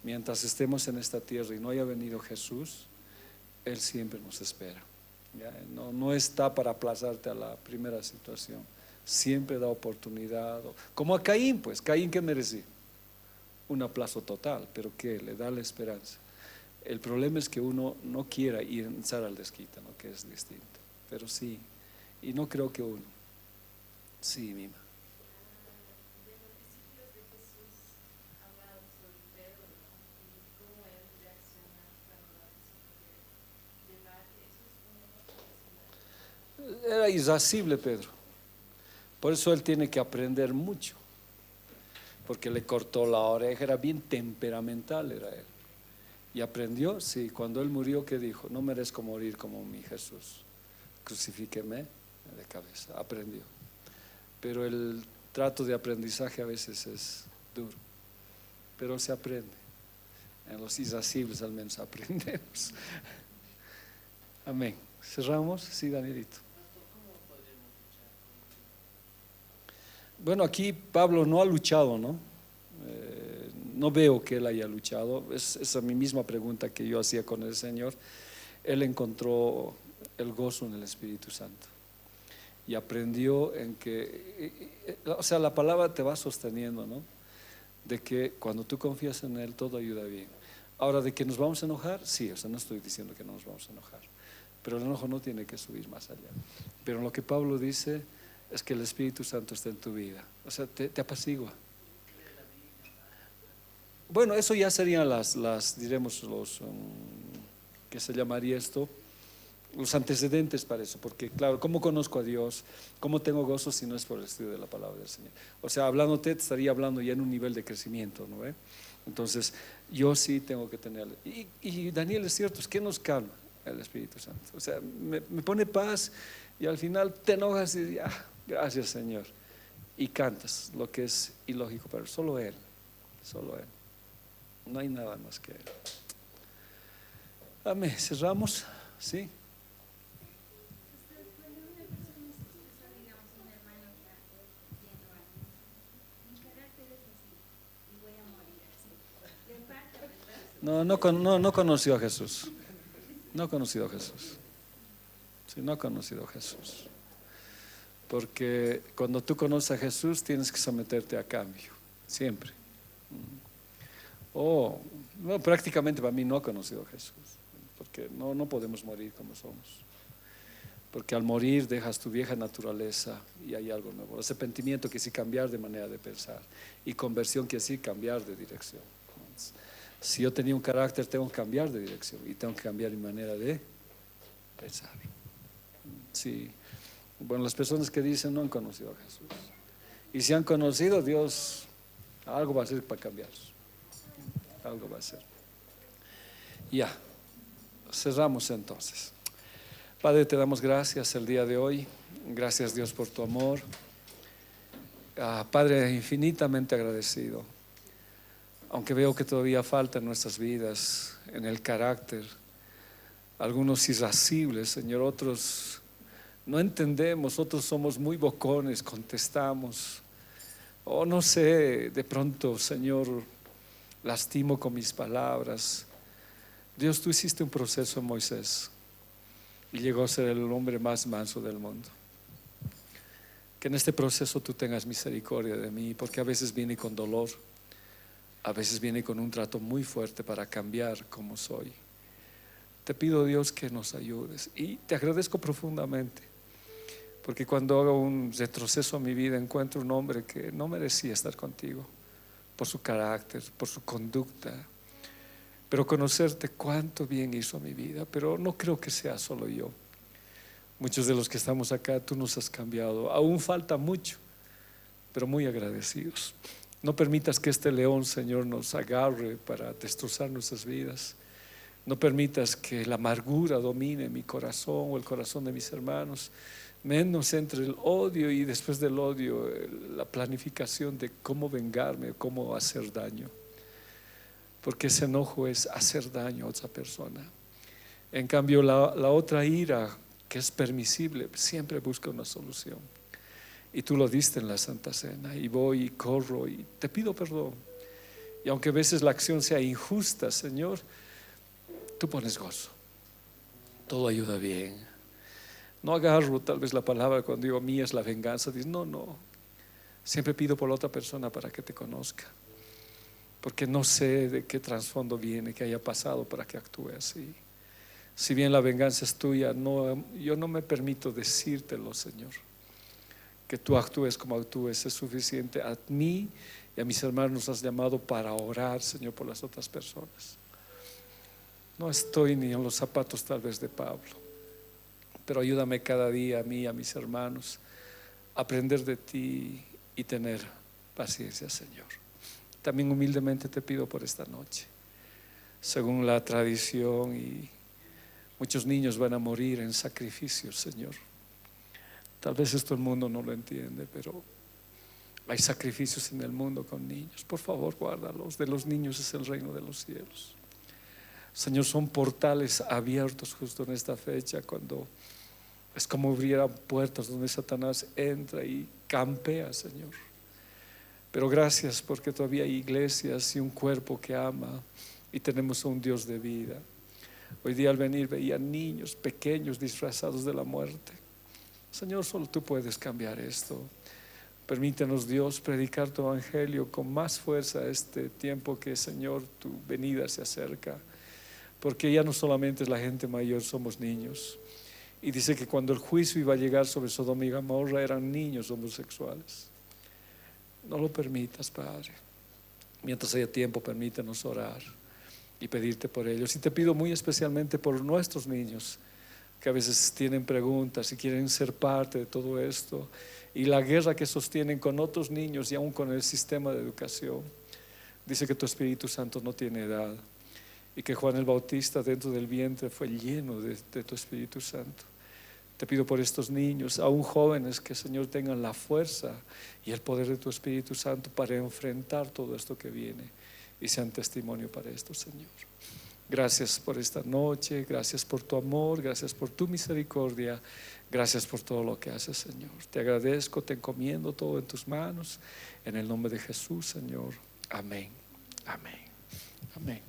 Mientras estemos en esta tierra y no haya venido Jesús, Él siempre nos espera. ¿Ya? No está para aplazarte a la primera situación. Siempre da oportunidad. Como a Caín, pues, Caín, ¿qué merecía? Un aplazo total, pero que le da la esperanza. El problema es que uno no quiera ir al desquite, ¿no? Que es distinto. Pero sí, y no creo que uno. Sí, Mima. De los discípulos de Jesús hablaban sobre Pedro, ¿no? Y cómo él reacciona cuando la persona de debate. Eso es una cosa. Era irascible Pedro. Por eso él tiene que aprender mucho. Porque le cortó la oreja, era bien temperamental, era él. Y aprendió, sí, cuando él murió, ¿qué dijo? No merezco morir como mi Jesús. Crucifíqueme de cabeza. Aprendió. Pero el trato de aprendizaje a veces es duro. Pero se aprende. En los irascibles al menos aprendemos. Amén. ¿Cerramos? Sí, Danielito. Bueno, aquí Pablo no ha luchado, ¿no? No veo que él haya luchado. Es mi misma pregunta que yo hacía con el Señor. Él encontró el gozo en el Espíritu Santo y aprendió en que, o sea, la palabra te va sosteniendo, ¿no? De que cuando tú confías en Él, todo ayuda bien. Ahora, ¿de que nos vamos a enojar? Sí, o sea, no estoy diciendo que no nos vamos a enojar, pero el enojo no tiene que subir más allá. Pero lo que Pablo dice es que el Espíritu Santo está en tu vida, o sea, te apacigua. Bueno, eso ya serían diremos, ¿qué se llamaría esto? Los antecedentes para eso, porque claro, ¿cómo conozco a Dios? ¿Cómo tengo gozo si no es por el estudio de la palabra del Señor? O sea, hablándote, te estaría hablando ya en un nivel de crecimiento, ¿no? Entonces, yo sí tengo que tener, y Daniel, es cierto, es que nos calma el Espíritu Santo, o sea, me pone paz y al final te enojas y dices, gracias Señor, y cantas, lo que es ilógico, pero solo Él, no hay nada más que Él. Amén, cerramos, ¿sí? Cuando una persona se expresa, digamos, un hermano que ha viendo algo, mi carácter es así y voy a morir así. De parte, ¿verdad? No conoció a Jesús. No ha conocido a Jesús. Sí, no ha conocido a Jesús. Porque cuando tú conoces a Jesús tienes que someterte a cambio, siempre. No, prácticamente para mí no ha conocido a Jesús, porque no podemos morir como somos. Porque al morir dejas tu vieja naturaleza y hay algo nuevo. Arrepentimiento que sí cambiar de manera de pensar y conversión que sí cambiar de dirección. Si yo tenía un carácter, tengo que cambiar de dirección y tengo que cambiar mi manera de pensar. Sí. Bueno, las personas que dicen no han conocido a Jesús. Y si han conocido, Dios algo va a hacer para cambiarlos. Algo va a hacer. Ya, cerramos entonces. Padre, te damos gracias el día de hoy. Gracias Dios por tu amor. Padre, infinitamente agradecido. Aunque veo que todavía falta en nuestras vidas, en el carácter, algunos irascibles, Señor, otros no entendemos, otros somos muy bocones, contestamos, o no sé, de pronto, Señor, lastimo con mis palabras. Dios, tú hiciste un proceso en Moisés y llegó a ser el hombre más manso del mundo. Que en este proceso tú tengas misericordia de mí, porque a veces viene con dolor, a veces viene con un trato muy fuerte para cambiar como soy. Te pido, Dios, que nos ayudes y te agradezco profundamente, porque cuando hago un retroceso a mi vida encuentro un hombre que no merecía estar contigo por su carácter, por su conducta, pero conocerte cuánto bien hizo a mi vida. Pero no creo que sea solo yo. Muchos de los que estamos acá, tú nos has cambiado. Aún falta mucho, pero muy agradecidos. No permitas que este león, Señor, nos agarre para destrozar nuestras vidas. No permitas que la amargura domine mi corazón o el corazón de mis hermanos, menos entre el odio y después del odio la planificación de cómo vengarme, cómo hacer daño, porque ese enojo es hacer daño a otra persona. En cambio la otra ira, que es permisible, siempre busca una solución. Y tú lo diste en la Santa Cena, y voy y corro y te pido perdón. Y aunque a veces la acción sea injusta, Señor, tú pones gozo, todo ayuda bien. No agarro tal vez la palabra cuando digo mía es la venganza. Dices no, siempre pido por la otra persona para que te conozca, porque no sé de qué trasfondo viene, qué haya pasado para que actúe así. Si bien la venganza es tuya, yo no me permito decírtelo, Señor. Que tú actúes como actúes es suficiente. A mí y a mis hermanos nos has llamado para orar, Señor, por las otras personas. No estoy ni en los zapatos tal vez de Pablo, pero ayúdame cada día a mí y a mis hermanos a aprender de ti y tener paciencia, Señor. También humildemente te pido por esta noche, según la tradición, y muchos niños van a morir en sacrificios, Señor. Tal vez esto el mundo no lo entiende, pero hay sacrificios en el mundo con niños. Por favor, guárdalos. De los niños es el reino de los cielos. Señor, son portales abiertos justo en esta fecha, cuando es como abrieran puertas donde Satanás entra y campea, Señor. Pero gracias porque todavía hay iglesias y un cuerpo que ama, y tenemos a un Dios de vida. Hoy día al venir veía niños pequeños disfrazados de la muerte. Señor, solo tú puedes cambiar esto. Permítenos, Dios, predicar tu evangelio con más fuerza este tiempo que, Señor, tu venida se acerca, porque ya no solamente es la gente mayor, somos niños. Y dice que cuando el juicio iba a llegar sobre Sodoma y Gomorra eran niños homosexuales. No lo permitas, Padre. Mientras haya tiempo, permítenos orar y pedirte por ellos. Y te pido muy especialmente por nuestros niños, que a veces tienen preguntas y quieren ser parte de todo esto, y la guerra que sostienen con otros niños y aún con el sistema de educación. Dice que tu Espíritu Santo no tiene edad, y que Juan el Bautista dentro del vientre fue lleno de tu Espíritu Santo. Te pido por estos niños, aún jóvenes, que, Señor, tengan la fuerza y el poder de tu Espíritu Santo para enfrentar todo esto que viene, y sean testimonio para esto, Señor. Gracias por esta noche, gracias por tu amor, gracias por tu misericordia, gracias por todo lo que haces, Señor. Te agradezco, te encomiendo todo en tus manos, en el nombre de Jesús, Señor. Amén, amén, amén.